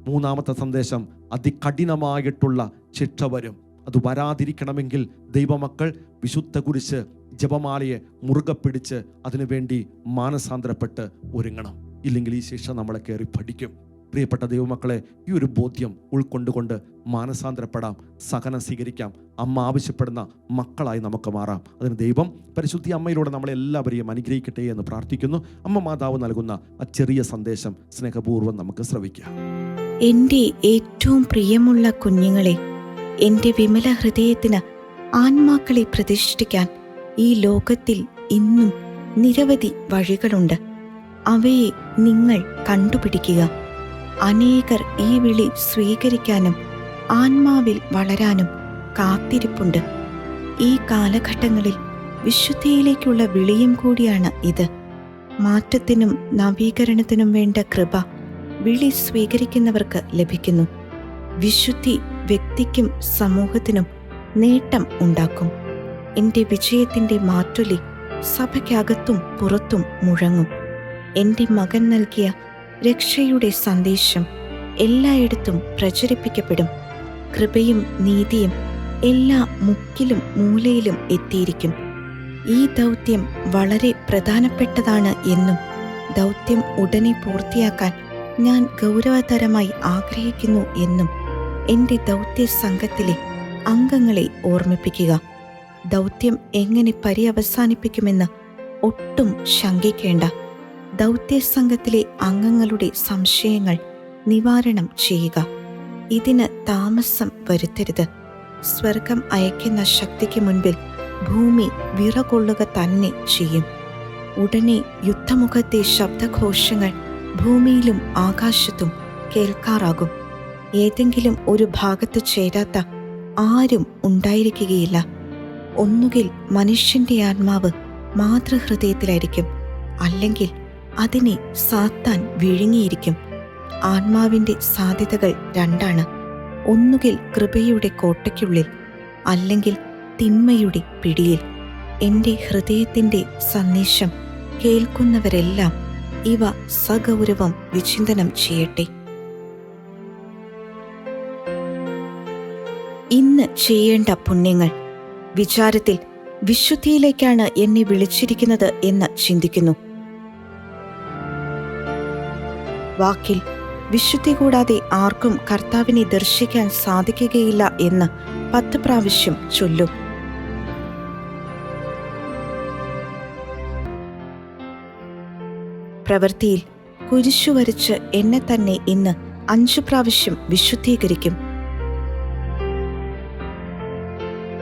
മൂന്നാമത്തെ സന്ദേശം അതികഠിനമായിട്ടുള്ള ശിക്ഷ വരും. അത് വരാതിരിക്കണമെങ്കിൽ ദൈവമക്കൾ വിശുദ്ധ കുരിശ് ജപമാലയെ മുറുകെ പിടിച്ച് അതിനുവേണ്ടി മാനസാന്തരപ്പെട്ട് ഒരുങ്ങണം. ഇല്ലെങ്കിൽ ഈ ശിക്ഷ നമ്മളെ കയറി പഠിക്കും. പ്രിയപ്പെട്ട ദൈവമക്കളെ, ഈ ഒരു ബോധ്യം ഉൾക്കൊണ്ടുകൊണ്ട് മാനസാന്തരപ്പെടാം, സഹനം സ്വീകരിക്കാം, അമ്മ ആവശ്യപ്പെടുന്ന മക്കളായി നമുക്ക് മാറാം. അതിന് ദൈവം പരിശുദ്ധി അമ്മയിലൂടെ നമ്മളെല്ലാവരെയും അനുഗ്രഹിക്കട്ടെ എന്ന് പ്രാർത്ഥിക്കുന്നു. അമ്മ മാതാവ് നൽകുന്ന ആ ചെറിയ സന്ദേശം സ്നേഹപൂർവ്വം നമുക്ക് ശ്രവിക്കാം. എൻ്റെ ഏറ്റവും പ്രിയമുള്ള കുഞ്ഞുങ്ങളെ, എൻ്റെ വിമല ഹൃദയത്തിന് ആത്മാക്കളെ പ്രതിഷ്ഠിക്കാൻ ഈ ലോകത്തിൽ ഇന്നും നിരവധി വഴികളുണ്ട്. അവയെ നിങ്ങൾ കണ്ടുപിടിക്കുക. അനേകർ ഈ വിളി സ്വീകരിക്കാനും ആത്മാവിൽ വളരാനും കാത്തിരിപ്പുണ്ട്. ഈ കാലഘട്ടങ്ങളിൽ വിശുദ്ധിയിലേക്കുള്ള വിളിയും കൂടിയാണ് ഇത്. മാറ്റത്തിനും നവീകരണത്തിനും വേണ്ട കൃപ വിളി സ്വീകരിക്കുന്നവർക്ക് ലഭിക്കുന്നു. വിശുദ്ധി വ്യക്തിക്കും സമൂഹത്തിനും നേട്ടം ഉണ്ടാക്കും. എൻ്റെ വിജയത്തിൻ്റെ മാറ്റൊലി സഭയ്ക്കകത്തും പുറത്തും മുഴങ്ങും. എൻ്റെ മകൻ നൽകിയ രക്ഷയുടെ സന്ദേശം എല്ലായിടത്തും പ്രചരിപ്പിക്കപ്പെടും. കൃപയും നീതിയും എല്ലാ മുക്കിലും മൂലയിലും എത്തിയിരിക്കും. ഈ ദൗത്യം വളരെ പ്രധാനപ്പെട്ടതാണ് എന്നും ദൗത്യം ഉടനെ പൂർത്തിയാക്കാൻ ഞാൻ ഗൗരവതരമായി ആഗ്രഹിക്കുന്നു എന്നും എൻ്റെ ദൗത്യ സംഘത്തിലെ അംഗങ്ങളെ ഓർമ്മിപ്പിക്കുക. ദൗത്യം എങ്ങനെ പര്യവസാനിപ്പിക്കുമെന്ന് ഒട്ടും ശങ്കിക്കേണ്ട. ദൗത്യ സംഘത്തിലെ അംഗങ്ങളുടെ സംശയങ്ങൾ നിവാരണം ചെയ്യുക. ഇതിന് താമസം വരുത്തരുത്. സ്വർഗം അയക്കുന്ന ശക്തിക്ക് മുൻപിൽ ഭൂമി വിറകൊള്ളുക തന്നെ ചെയ്യും. ഉടനെ യുദ്ധമുഖത്തെ ശബ്ദഘോഷങ്ങൾ ഭൂമിയിലും ആകാശത്തും കേൾക്കാറാകും. ഏതെങ്കിലും ഒരു ഭാഗത്ത് ചേരാത്ത ആരും ഉണ്ടായിരിക്കുകയില്ല. ഒന്നുകിൽ മനുഷ്യന്റെ ആത്മാവ് മാതൃഹൃദയത്തിലായിരിക്കും, അല്ലെങ്കിൽ അതിനെ സാത്താൻ വിഴുങ്ങിയിരിക്കും. ആത്മാവിൻ്റെ സാധ്യതകൾ രണ്ടാണ്. ഒന്നുകിൽ കൃപയുടെ കോട്ടയ്ക്കുള്ളിൽ, അല്ലെങ്കിൽ തിന്മയുടെ പിടിയിൽ. എൻ്റെ ഹൃദയത്തിൻ്റെ സന്ദേശം കേൾക്കുന്നവരെല്ലാം ഇവ സഗൗരവം വിചിന്തനം ചെയ്യട്ടെ. ഇന്ന് ചെയ്യേണ്ട പുണ്യങ്ങൾ. വിചാരത്തിൽ വിശുദ്ധിയിലേക്കാണ് എന്നെ വിളിച്ചിരിക്കുന്നത് എന്ന് ചിന്തിക്കുന്നു. വാക്കിൽ വിശുദ്ധി കൂടാതെ ആർക്കും കർത്താവിനെ ദർശിക്കാൻ സാധിക്കുകയില്ല എന്ന് 10 പ്രാവശ്യം ചൊല്ലും. പ്രവൃത്തിയിൽ കുരിശു വരച്ച് എന്നെ തന്നെ ഇന്ന് 5 പ്രാവശ്യം വിശുദ്ധീകരിക്കും.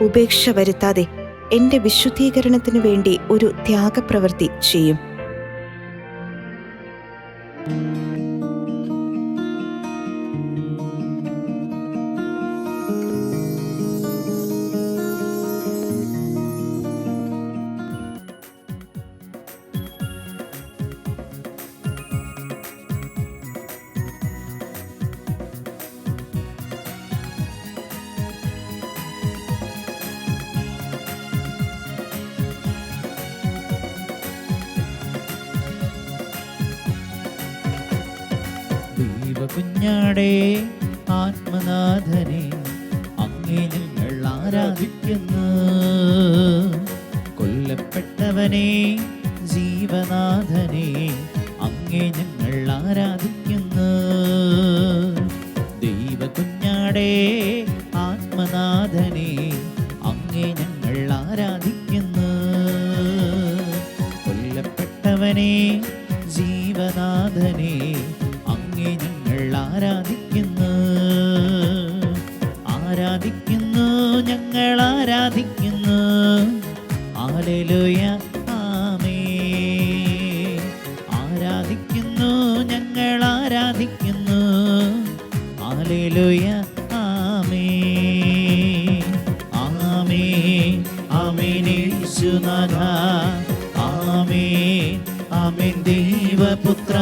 ഉപേക്ഷ വരുത്താതെ എൻ്റെ വിശുദ്ധീകരണത്തിനു വേണ്ടി ഒരു ത്യാഗപ്രവൃത്തി ചെയ്യും. കുഞ്ഞാടേ ആത്മനാഥനെ അങ്ങേ ഞങ്ങൾ ആരാധിക്കുന്നു. കൊല്ലപ്പെട്ടവനെ ജീവനാഥനെ അങ്ങേ ഞങ്ങൾ ആരാധിക്കുന്നു. ദൈവകുഞ്ഞാടേ ആത്മനാഥനെ അങ്ങേ ഞങ്ങൾ ആരാധിക്കുന്നു. കൊല്ലപ്പെട്ടവനെ ജീവനാഥനെ അങ്ങേ ഞങ്ങൾ ആരാധിക്കുന്നു. ആരാധിക്കുന്നു, ഞങ്ങൾ ആരാധിക്കുന്നു. ഹല്ലേലൂയ ആമേൻ. ആരാധിക്കുന്നു, ഞങ്ങൾ ആരാധിക്കുന്നു. ഹല്ലേലൂയ ആമേൻ. ആമേൻ ആമേൻ യേശുനാഥ. ആമേൻ ആമേൻ ദൈവപുത്ര.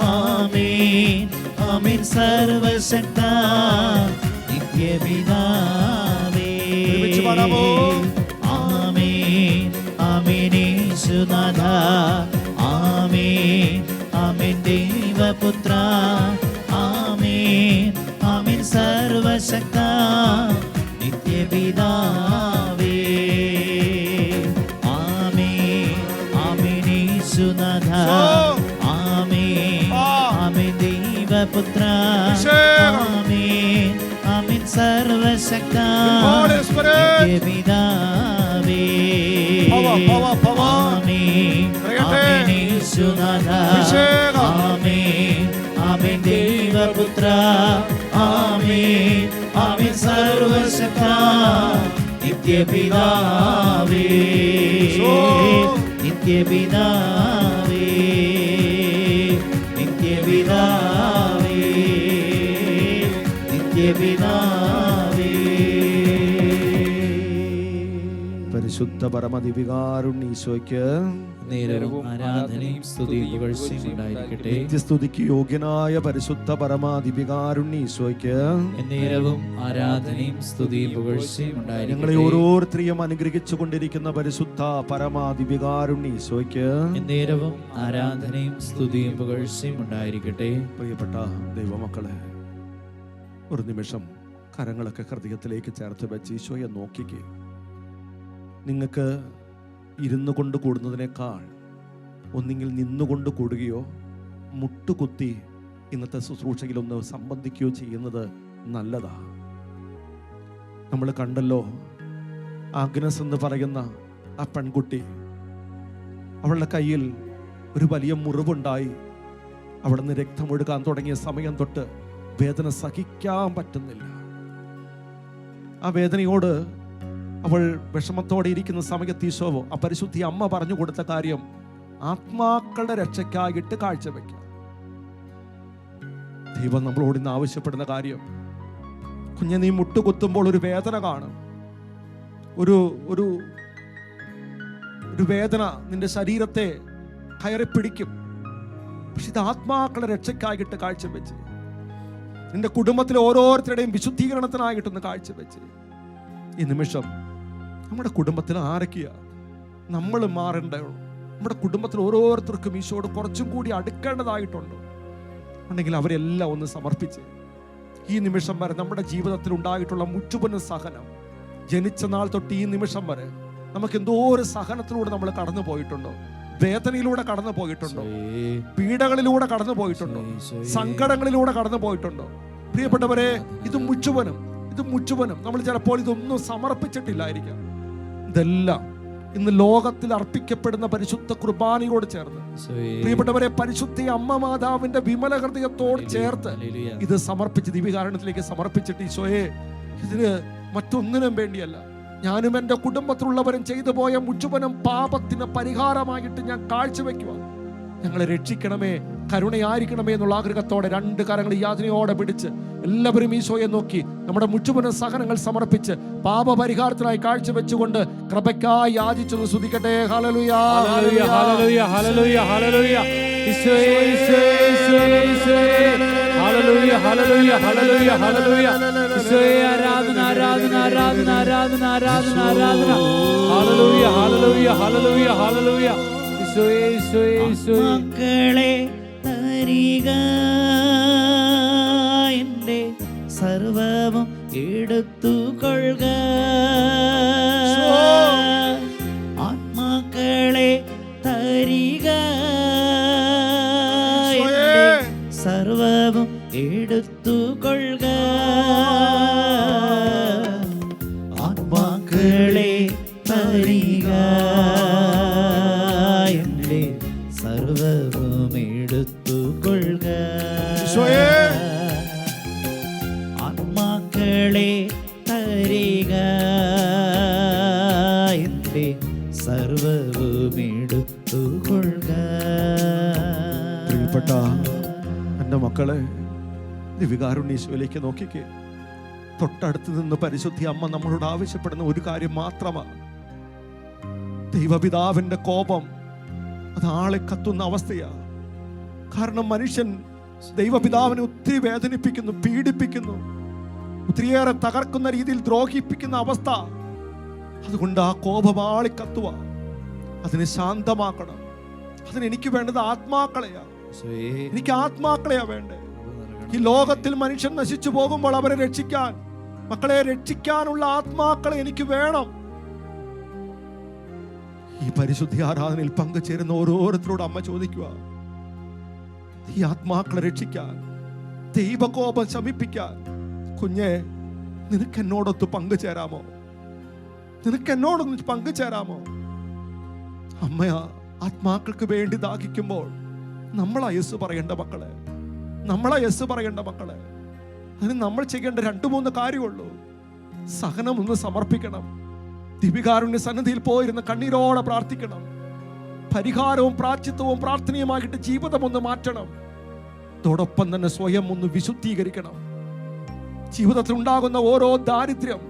ആമേൻ ആമേൻ സർവശക്ത നിത്യപിതാവേ. ആമേൻ ആമേൻ യേശുനാഥ. ആമേൻ ആമേൻ ദൈവപുത്ര. ആമേൻ ആമേൻ സർവശക്ത നിത്യപിതാവേ. ആമേൻ ആമേൻ യേശുനാഥ. പുത്ര. ആമേൻ ആമേൻ സർവശക്ത പിതാവേ. ആമേൻ ആമേൻ യേശുനാഥ. ആമേൻ ആമേൻ ദൈവ സർവപുത്ര ആമേൻ ആമേൻ സർവശക്ത നിത്യപിതാവേ നിത്യപിതാവേ നിത്യപിതാവേ നിത്യപിതാവേ. പരിശുദ്ധ പരമദിവികാരുണ്ണീശോയ്ക്ക് നേരവും ആരാധനയും സ്തുതിയും പുകഴ്ചയും ഉണ്ടായിരിക്കട്ടെ. നിത്യസ്തുതിക്ക് യോഗ്യനായ പരിശുദ്ധ പരമാദിവികാരുണ്ണീശോയ്ക്ക് നേരവും ആരാധനയും സ്തുതിയും പുകഴ്ചയും ഞങ്ങളെ ഉണ്ടായിരിക്കട്ടെ. ഓരോരുത്തരെയും അനുഗ്രഹിച്ചു കൊണ്ടിരിക്കുന്ന പരിശുദ്ധ പരമാദിവികാരുണ്ണീശോയ്ക്ക് നേരവും ആരാധനയും സ്തുതിയും പുകഴ്ചയും ഉണ്ടായിരിക്കട്ടെ. പ്രിയപ്പെട്ട ദൈവമക്കളെ, ഒരു നിമിഷം കരങ്ങളൊക്കെ ഹൃദയത്തിലേക്ക് ചേർത്ത് വെച്ച് ഈശോയെ നോക്കിക്കേ. നിങ്ങൾക്ക് ഇരുന്നു കൊണ്ട് കൂടുന്നതിനേക്കാൾ ഒന്നെങ്കിൽ നിന്നുകൊണ്ട് കൂടുകയോ മുട്ടുകുത്തി ഇന്നത്തെ ശുശ്രൂഷയിലൊന്ന് സംബന്ധിക്കുകയോ ചെയ്യുന്നത് നല്ലതാ. നമ്മൾ കണ്ടല്ലോ, ആഗ്നസ് എന്ന് പറയുന്ന ആ പെൺകുട്ടി, അവളുടെ കയ്യിൽ ഒരു വലിയ മുറിവുണ്ടായി. അവിടെ നിന്ന് രക്തമൊഴുകാൻ തുടങ്ങിയ സമയം തൊട്ട് വേദന സഹിക്കാൻ പറ്റുന്നില്ല. ആ വേദനയോട് അവൾ വിഷമത്തോടെ ഇരിക്കുന്ന സമയത്ത് ഈശോ ആ പരിശുദ്ധി അമ്മ പറഞ്ഞു കൊടുത്ത കാര്യം ആത്മാക്കളുടെ രക്ഷയ്ക്കായിട്ട് കാഴ്ചവെക്കുക. ദൈവം നമ്മളോട് ഇന്ന് ആവശ്യപ്പെടുന്ന കാര്യം, കുഞ്ഞെ നീ മുട്ടുകുത്തുമ്പോൾ ഒരു വേദന കാണും, ഒരു ഒരു ഒരു വേദന നിന്റെ ശരീരത്തെ കയറി പിടിക്കും. പക്ഷെ ഇത് ആത്മാക്കളുടെ രക്ഷയ്ക്കായിട്ട് കാഴ്ചവെച്ച്, നിന്റെ കുടുംബത്തിലെ ഓരോരുത്തരുടെയും വിശുദ്ധീകരണത്തിനായിട്ടൊന്ന് കാഴ്ചവെച്ച് ഈ നിമിഷം നമ്മുടെ കുടുംബത്തിൽ ആരൊക്കെയാ നമ്മൾ മാറേണ്ടത്? നമ്മുടെ കുടുംബത്തിൽ ഓരോരുത്തർക്കും ഈശോയോട് കുറച്ചും കൂടി അടുക്കേണ്ടതായിട്ടുണ്ട്. ഉണ്ടെങ്കിൽ അവരെല്ലാം ഒന്ന് സമർപ്പിച്ച് ഈ നിമിഷം വരെ നമ്മുടെ ജീവിതത്തിൽ ഉണ്ടായിട്ടുള്ള മുറ്റുപുന സഹനം, ജനിച്ച നാൾ തൊട്ട് ഈ നിമിഷം വരെ നമുക്ക് എന്തോ ഒരു സഹനത്തിലൂടെ നമ്മൾ കടന്നു പോയിട്ടുണ്ടോ? വേദനയിലൂടെ കടന്നു പോയിട്ടുണ്ടോ? പീഡകളിലൂടെ കടന്നു പോയിട്ടുണ്ടോ? സങ്കടങ്ങളിലൂടെ കടന്നു പോയിട്ടുണ്ടോ? പ്രിയപ്പെട്ടവരെ, ഇത് മുഴുവനും നമ്മൾ ചിലപ്പോൾ ഇതൊന്നും സമർപ്പിച്ചിട്ടില്ലായിരിക്കാം. ഇതെല്ലാം ഇന്ന് ലോകത്തിൽ അർപ്പിക്കപ്പെടുന്ന പരിശുദ്ധ കുർബാനയോട് ചേർന്ന്, പ്രിയപ്പെട്ടവരെ, പരിശുദ്ധ അമ്മ മാതാവിന്റെ വിമല ഹൃദയത്തോട് ചേർത്ത് ഇത് സമർപ്പിച്ച് ദിവ്യകാരുണ്യത്തിലേക്ക് സമർപ്പിച്ചിട്ട്, ഈശോയെ, ഇതിന് മറ്റൊന്നിനും വേണ്ടിയല്ല, ഞാനും എൻ്റെ കുടുംബത്തിലുള്ളവരും ചെയ്തു പോയ മുഴുവനും പാപത്തിന് പരിഹാരമായിട്ട് ഞാൻ കാഴ്ചവെക്കുക. ഞങ്ങളെ രക്ഷിക്കണമേ, കരുണയായിരിക്കണമേ എന്നുള്ള ആഗ്രഹത്തോടെ രണ്ട് കരങ്ങൾ യാതനയോടെ പിടിച്ച് എല്ലാവരും ഈശോയെ നോക്കി നമ്മുടെ മുഴുവൻ സഹനങ്ങൾ സമർപ്പിച്ച് പാപപരിഹാരത്തിനായി കാഴ്ചവെച്ചുകൊണ്ട് കൃപയ്ക്കായി യാചിച്ചൊന്ന് സ്തുതിക്കട്ടെ. ഹല്ലേലൂയ, ഹല്ലേലൂയ, ഹല്ലേലൂയ, ഹല്ലേലൂയ, ഹല്ലേലൂയ. ഈശോയേ, ഈശോയേ, ഈശോയേ, ഈശോയേ. ഹല്ലേലൂയ, ഹല്ലേലൂയ, ഹല്ലേലൂയ, ഹല്ലേലൂയ. ഈശോയേ, ആരാധന, ആരാധന, ആരാധന, ആരാധന, ആരാധന, ആരാധന. ഹല്ലേലൂയ, ഹല്ലേലൂയ, ഹല്ലേലൂയ, ഹല്ലേലൂയ. ഈശോയേ, ഈശോയേ, ഈശോയേ. മക്കളെ തരിക, എൻ്റെ സർവവും എടുത്തുകൊള്ളുക. ആത്മാക്കളെ തരിക, എൻ്റെ സർവവും എടുത്തുകൊള്ളുക. ആത്മാക്കളെ തരിക, എൻ്റെ സർവവും എടുത്തുകൊള്ളുക. ആത്മാക്കളെ തരിക, എൻ്റെ സർവവും എടുത്തുകൊള്ളുക. പ്രിയപ്പെട്ട എൻ്റെ മക്കളെ, ദിവ്യകാരുണ്യേശുവിലേക്ക് നോക്കിക്കേ. തൊട്ടടുത്ത് നിന്ന് പരിശുദ്ധി അമ്മ നമ്മളോട് ആവശ്യപ്പെടുന്ന ഒരു കാര്യം മാത്രമാണ്. ദൈവപിതാവിന്റെ കോപം അത് ആളെ കത്തുന്ന അവസ്ഥയാ. കാരണം മനുഷ്യൻ ദൈവപിതാവിനെ ഒത്തിരി വേദനിപ്പിക്കുന്നു, പീഡിപ്പിക്കുന്നു, ഒത്തിരിയേറെ തകർക്കുന്ന രീതിയിൽ ദ്രോഹിപ്പിക്കുന്ന അവസ്ഥ. അതുകൊണ്ട് ആ കോപം ആളി കത്തുക. അതിനെ ശാന്തമാക്കണം. അതിനെനിക്ക് വേണ്ടത് ആത്മാക്കളെയാ. എനിക്ക് ആത്മാക്കളെയാ വേണ്ടേ. ഈ ലോകത്തിൽ മനുഷ്യൻ നശിച്ചു പോകുമ്പോൾ അവരെ രക്ഷിക്കാൻ, മക്കളെ രക്ഷിക്കാനുള്ള ആത്മാക്കളെ എനിക്ക് വേണം. ഈ പരിശുദ്ധി ആരാധനയിൽ പങ്കുചേരുന്ന ഓരോരുത്തരോട് അമ്മ ചോദിക്കുക, ഈ ആത്മാക്കളെ രക്ഷിക്കാൻ, ദൈവകോപം ശമിപ്പിക്കാൻ, കുഞ്ഞെ, നിനക്ക് എന്നോടൊത്ത് പങ്കുചേരാമോ? നിനക്ക് എന്നോടൊന്ന് പങ്കുചേരാമോ? അമ്മ ആത്മാക്കൾക്ക് വേണ്ടി ദാഹിക്കുമ്പോൾ നമ്മളാ യേശു പറയേണ്ട മക്കളെ. നമ്മളെ യെസ് പറയേണ്ട മക്കളെ. അതിന് നമ്മൾ ചെയ്യേണ്ട 2-3 കാര്യമുള്ളൂ. സഹനം ഒന്ന് സമർപ്പിക്കണം. ദിവികാരുണ്യ സന്നിധിയിൽ പോയിരുന്ന് കണ്ണീരോടെ പ്രാർത്ഥിക്കണം. പരിഹാരവും പ്രാശ്ചിത്തവും പ്രാർത്ഥനയുമായിട്ട് ജീവിതം ഒന്ന് മാറ്റണം. അതോടൊപ്പം തന്നെ സ്വയം ഒന്ന് വിശുദ്ധീകരിക്കണം. ജീവിതത്തിൽ ഉണ്ടാകുന്ന ഓരോ ദാരിദ്ര്യം,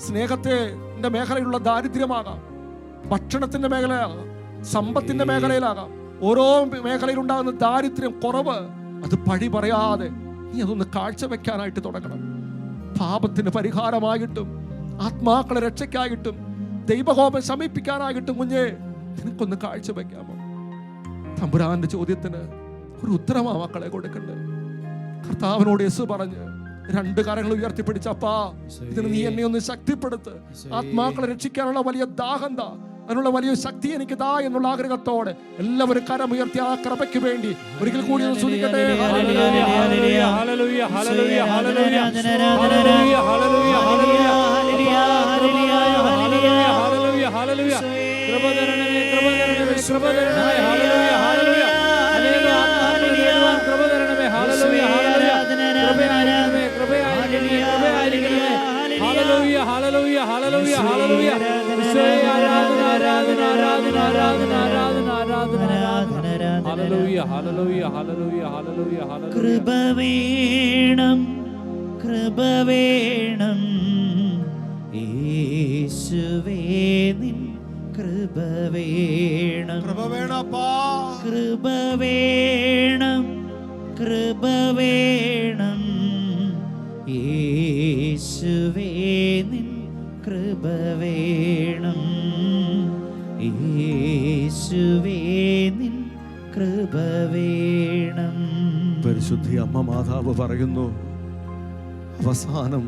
സ്നേഹത്തിന്റെ മേഖലയിലുള്ള ദാരിദ്ര്യമാകാം, ഭക്ഷണത്തിന്റെ മേഖലയാകാം, സമ്പത്തിന്റെ മേഖലയിലാകാം. ഓരോ മേഖലയിൽ ഉണ്ടാകുന്ന ദാരിദ്ര്യം, കുറവ്, അത് പഴി പറയാതെ നീ അതൊന്ന് കാഴ്ചവെക്കാനായിട്ട് തുടങ്ങണം. പാപത്തിന് പരിഹാരമായിട്ടും ആത്മാക്കളെ രക്ഷയ്ക്കായിട്ടും ദൈവകോപം ശമിപ്പിക്കാനായിട്ടും കുഞ്ഞെ നിനക്കൊന്ന് കാഴ്ചവെക്കാമോ? തമ്പുരാന്റെ ചോദ്യത്തിന് ഒരു ഉത്തരമാ മക്കളെ കൊടുക്കണ്ടേ. കർത്താവിനോട് യേശു പറഞ്ഞ് 2 കരങ്ങൾ ഉയർത്തിപ്പിടിച്ചപ്പാ, ഇതിന് നീ എന്നെ ഒന്ന് ശക്തിപ്പെടുത്ത്. ആത്മാക്കളെ രക്ഷിക്കാനുള്ള വലിയ ദാഹം താ, അതിനുള്ള വലിയ ശക്തി എനിക്ക് താ എന്നുള്ള ആഗ്രഹത്തോടെ എല്ലാവരും കരമുയർത്തി ആ കൃപയ്ക്ക് വേണ്ടി ഒരിക്കൽ കൂടി ഒന്ന് സ്തുതിക്കട്ടെ. ഹല്ലേലൂയ ഹല്ലേലൂയ ഹല്ലേലൂയ ഹല്ലേലൂയ ഹല്ലേലൂയ ഹല്ലേലൂയ ഹല്ലേലൂയ ഹല്ലേലൂയ. കൃപ തരണമേ, കൃപ തരണമേ, കൃപ തരണമേ. ഹല്ലേലൂയ ഹല്ലേലൂയ. അനേക ആത്മാക്കളെ നേടുവാൻ കൃപ തരണമേ. ഹല്ലേലൂയ ഹല്ലേലൂയ. കൃപയായിരിക്കണമേ, കൃപയായിരിക്കണമേ, കൃപയായിരിക്കണമേ. ഹല്ലേലൂയ ഹല്ലേലൂയ ഹല്ലേലൂയ ഹല്ലേലൂയ. ഈശോയെ ആരാധന ആരാധന ആരാധന ആരാധന ആരാധന ആരാധന ആരാധന. ഹല്ലേലൂയ ഹല്ലേലൂയ ഹല്ലേലൂയ ഹല്ലേലൂയ ഹല്ലേലൂയ. കൃപ വേണം, കൃപ വേണം യേശുവേ, നിൻ കൃപ വേണം. കൃപ വേണപ്പാ, കൃപ വേണം, കൃപ വേണം യേശുവേ, നിൻ കൃപ വേണം. യേശുവേ, നിൻ കൃപ വേണം. പരിശുദ്ധി അമ്മ മാതാവ് പറയുന്നു, അവസാനം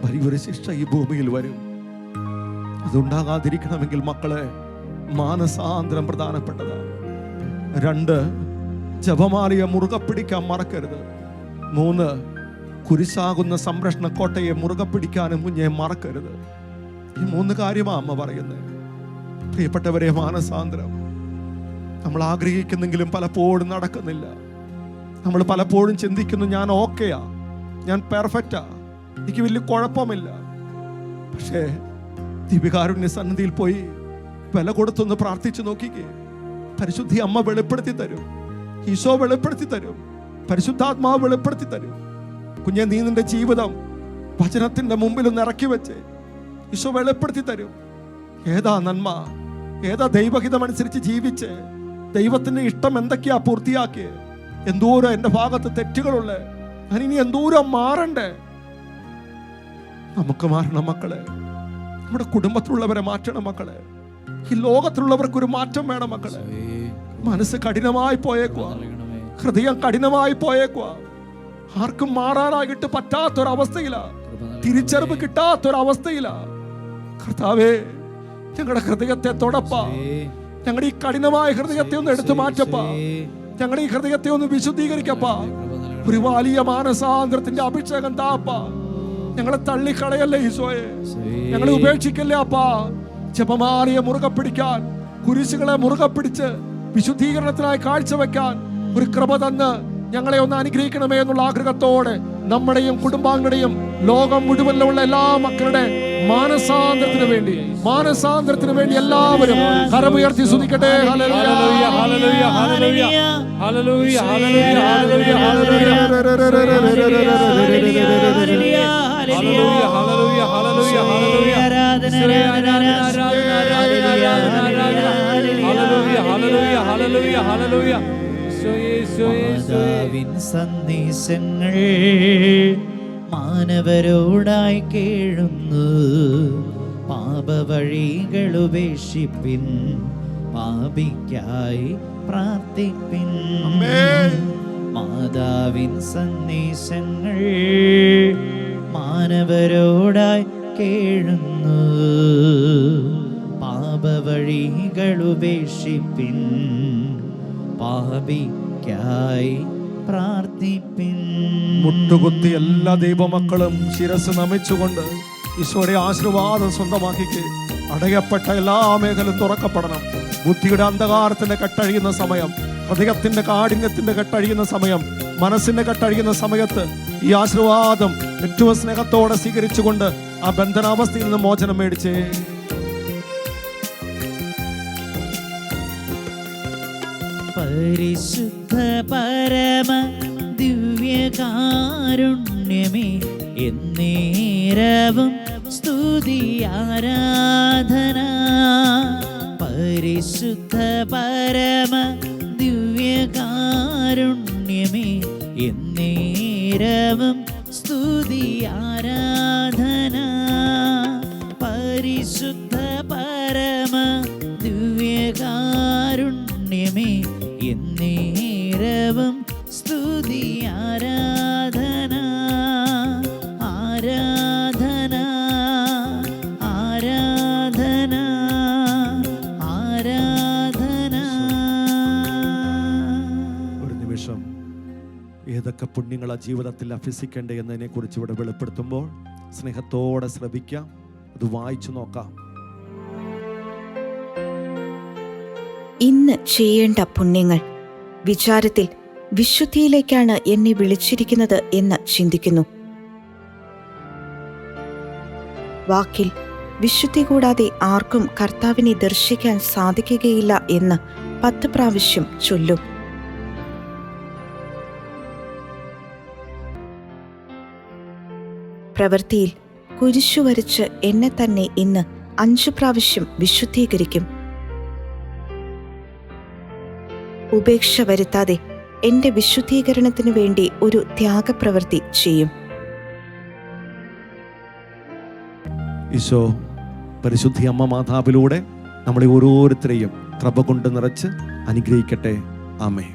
വലിയൊരു ശിക്ഷ ഈ ഭൂമിയിൽ വരും. അതുണ്ടാകാതിരിക്കണമെങ്കിൽ മക്കളെ മാനസാന്തരം പ്രധാനപ്പെട്ടതാണ്. 2, ജപമാലയെ മുറുകെ പിടിക്കാൻ മറക്കരുത്. 3, കുരിശാകുന്ന സംരക്ഷണ കോട്ടയെ മുറുകെ പിടിക്കാനും കുഞ്ഞെ മറക്കരുത്. ഈ 3 കാര്യമാണ് അമ്മ പറയുന്നത്. പ്രിയപ്പെട്ടവരെ, മാനസാന്തരം നമ്മൾ ആഗ്രഹിക്കുന്നെങ്കിലും പലപ്പോഴും നടക്കുന്നില്ല. നമ്മൾ പലപ്പോഴും ചിന്തിക്കുന്നു, ഞാൻ ഓക്കെയാ, ഞാൻ പെർഫെക്റ്റാ, എനിക്ക് വലിയ കുഴപ്പമില്ല. പക്ഷേ ദിവ്യകാരുണ്യ സന്നിധിയിൽ പോയി വില കൊടുത്തൊന്ന് പ്രാർത്ഥിച്ചു നോക്കിക്കേ. പരിശുദ്ധി അമ്മ വെളിപ്പെടുത്തി തരും, ഈശോ വെളിപ്പെടുത്തി തരും, പരിശുദ്ധാത്മാവ് വെളിപ്പെടുത്തി തരും. കുഞ്ഞെ, നീ നിന്റെ ജീവിതം വചനത്തിന്റെ മുമ്പിൽ ഒന്ന് ഇറക്കി വെച്ച് ഈശോ വെളിപ്പെടുത്തി തരും. ഏതാ നന്മ, ഏതാ ദൈവഹിതമനുസരിച്ച് ജീവിച്ച് ദൈവത്തിന്റെ ഇഷ്ടം എന്തൊക്കെയാ പൂർത്തിയാക്കിയേ, എന്തോരം എൻ്റെ ഭാഗത്ത് തെറ്റുകളുള്ളേ, ഞാനിനി എന്തോരം മാറണ്ടേ. നമുക്ക് മാറണം മക്കളെ, നമ്മുടെ കുടുംബത്തിലുള്ളവരെ മാറ്റണം മക്കളെ, ഈ ലോകത്തിലുള്ളവർക്കൊരു മാറ്റം വേണം മക്കളെ. മനസ്സ് കഠിനമായി പോയേക്കുക, ഹൃദയം കഠിനമായി പോയേക്കുക, ആർക്കും മാറാനായിട്ട് പറ്റാത്തൊരവസ്ഥയിലാ, തിരിച്ചറിവ് കിട്ടാത്തൊരവസ്ഥയിലാ. കർത്താവേ, ഞങ്ങളുടെ ഹൃദയത്തെ തൊടപ്പാ, ഞങ്ങളുടെ ഈ കഠിനമായ ഹൃദയത്തെ ഒന്ന് എടുത്തു മാറ്റപ്പാ, ഞങ്ങളുടെ ഈ ഹൃദയത്തെ ഒന്ന് വിശുദ്ധീകരിക്കപ്പാ. ഒരു വലിയ മാനസാന്തരത്തിന്റെ അഭിഷേകം താപ്പാ. ഞങ്ങളെ തള്ളിക്കളയല്ലേ ഈശോയെ, ഞങ്ങളെ ഉപേക്ഷിക്കല്ലേ അപ്പാ. ജപമാലയെ മുറുകെ പിടിക്കാൻ, കുരിശുകളെ മുറുകെ പിടിച്ച് വിശുദ്ധീകരണത്തിനായി കാഴ്ചവെക്കാൻ ഒരു കൃപ തന്ന് ഞങ്ങളെ ഒന്ന് അനുഗ്രഹിക്കണമേ എന്നുള്ള ആഗ്രഹത്തോടെ നമ്മുടെയും കുടുംബാംഗങ്ങളുടെയും ലോകം മുഴുവനിലുള്ള എല്ലാ മക്കളുടെ മാനസാന്തരത്തിന് വേണ്ടി എല്ലാവരും കരമുയർത്തി സ്തുതിക്കട്ടെ. ഹല്ലേലൂയ ഹല്ലേലൂയ ഹല്ലേലൂയ ഹല്ലേലൂയ ഹല്ലേലൂയ ഹല്ലേലൂയ ഹല്ലേലൂയ ഹല്ലേലൂയ ഹല്ലേലൂയ. ആരാധന ആരാധന ആരാധന ഹല്ലേലൂയ ഹല്ലേലൂയ ഹല്ലേലൂയ ഹല്ലേലൂയ. മാതാവിൻ സന്ദേശങ്ങൾ മാനവരോടായി കേഴുന്നു, പാപവഴികൾ ഉപേക്ഷിപ്പിൻ, പാപിക്കായി പ്രാർത്ഥിപ്പിൻ. മാതാവിൻ സന്ദേശങ്ങൾ മാനവരോടായി കേഴുന്നു, പാപവഴികൾ ഉപേക്ഷിപ്പിൻ, പാപിക്കായി പ്രാർത്ഥിപ്പിൻ. മുട്ടുകുത്തി എല്ലാ ദൈവമക്കളും ശിരസ് നമിച്ചുകൊണ്ട് ഈശോയുടെ ആശീർവാദം സ്വന്തമാക്കിക്ക്. അടയപ്പെട്ട എല്ലാ മേഖലയും തുറക്കപ്പെടണം. ബുദ്ധിയുടെ അന്ധകാരത്തിന്റെ കെട്ടഴിയുന്ന സമയം, ഹൃദയത്തിന്റെ കാഠിന്യത്തിന്റെ കെട്ടഴിയുന്ന സമയം, മനസ്സിന്റെ കെട്ടഴിയുന്ന സമയത്ത് ഈ ആശീർവാദം ഏറ്റവും സ്നേഹത്തോടെ സ്വീകരിച്ചുകൊണ്ട് ആ ബന്ധനാവസ്ഥയിൽ നിന്ന് മോചനം മേടിച്ചേ. പരിശുദ്ധ പരമ ദിവ്യകാരുണ്യമേ, എന്നേരവും സ്തുതി ആരാധന. പരിശുദ്ധ പരമ ദിവ്യകാരുണ്യമേ, എന്നേരവും സ്തുതി ആരാധന. പരിശുദ്ധ പരമ ദിവ്യകാരുണ്യമേ, എന്നേരവും സ്തുതി ആരാധന. ആരാധന ആരാധന ആരാധന. ഒരു നിമിഷം ഏതൊക്കെ പുണ്യങ്ങളാ ജീവിതത്തിൽ അഭ്യസിക്കേണ്ടത് എന്നതിനെ കുറിച്ച് ഇവിടെ വെളിപ്പെടുത്തുമ്പോൾ സ്നേഹത്തോടെ ശ്രവിക്കാം, അത് വായിച്ചു നോക്കാം. ഇന്ന് ചെയ്യേണ്ട പുണ്യങ്ങൾ. വിചാരത്തിൽ വിശുദ്ധിയിലേക്കാണ് എന്നെ വിളിച്ചിരിക്കുന്നത് എന്ന് ചിന്തിക്കുന്നു. വാക്കിൽ വിശുദ്ധി കൂടാതെ ആർക്കും കർത്താവിനെ ദർശിക്കാൻ സാധിക്കുകയില്ല എന്ന് 10 പ്രാവശ്യം ചൊല്ലും. പ്രവൃത്തിയിൽ കുരിശു വരച്ച് എന്നെ തന്നെ ഇന്ന് 5 പ്രാവശ്യം വിശുദ്ധീകരിക്കും. ഉപേക്ഷ വരുത്താതെ എന്റെ വിശുദ്ധീകരണത്തിനു വേണ്ടി ഒരു ത്യാഗപ്രവൃത്തി ചെയ്യും. ഈശോ പരിശുദ്ധി അമ്മ മാതാവിലൂടെ നമ്മളെ ഓരോരുത്തരെയും കൃപ കൊണ്ട് നിറച്ച് അനുഗ്രഹിക്കട്ടെ. ആമേൻ.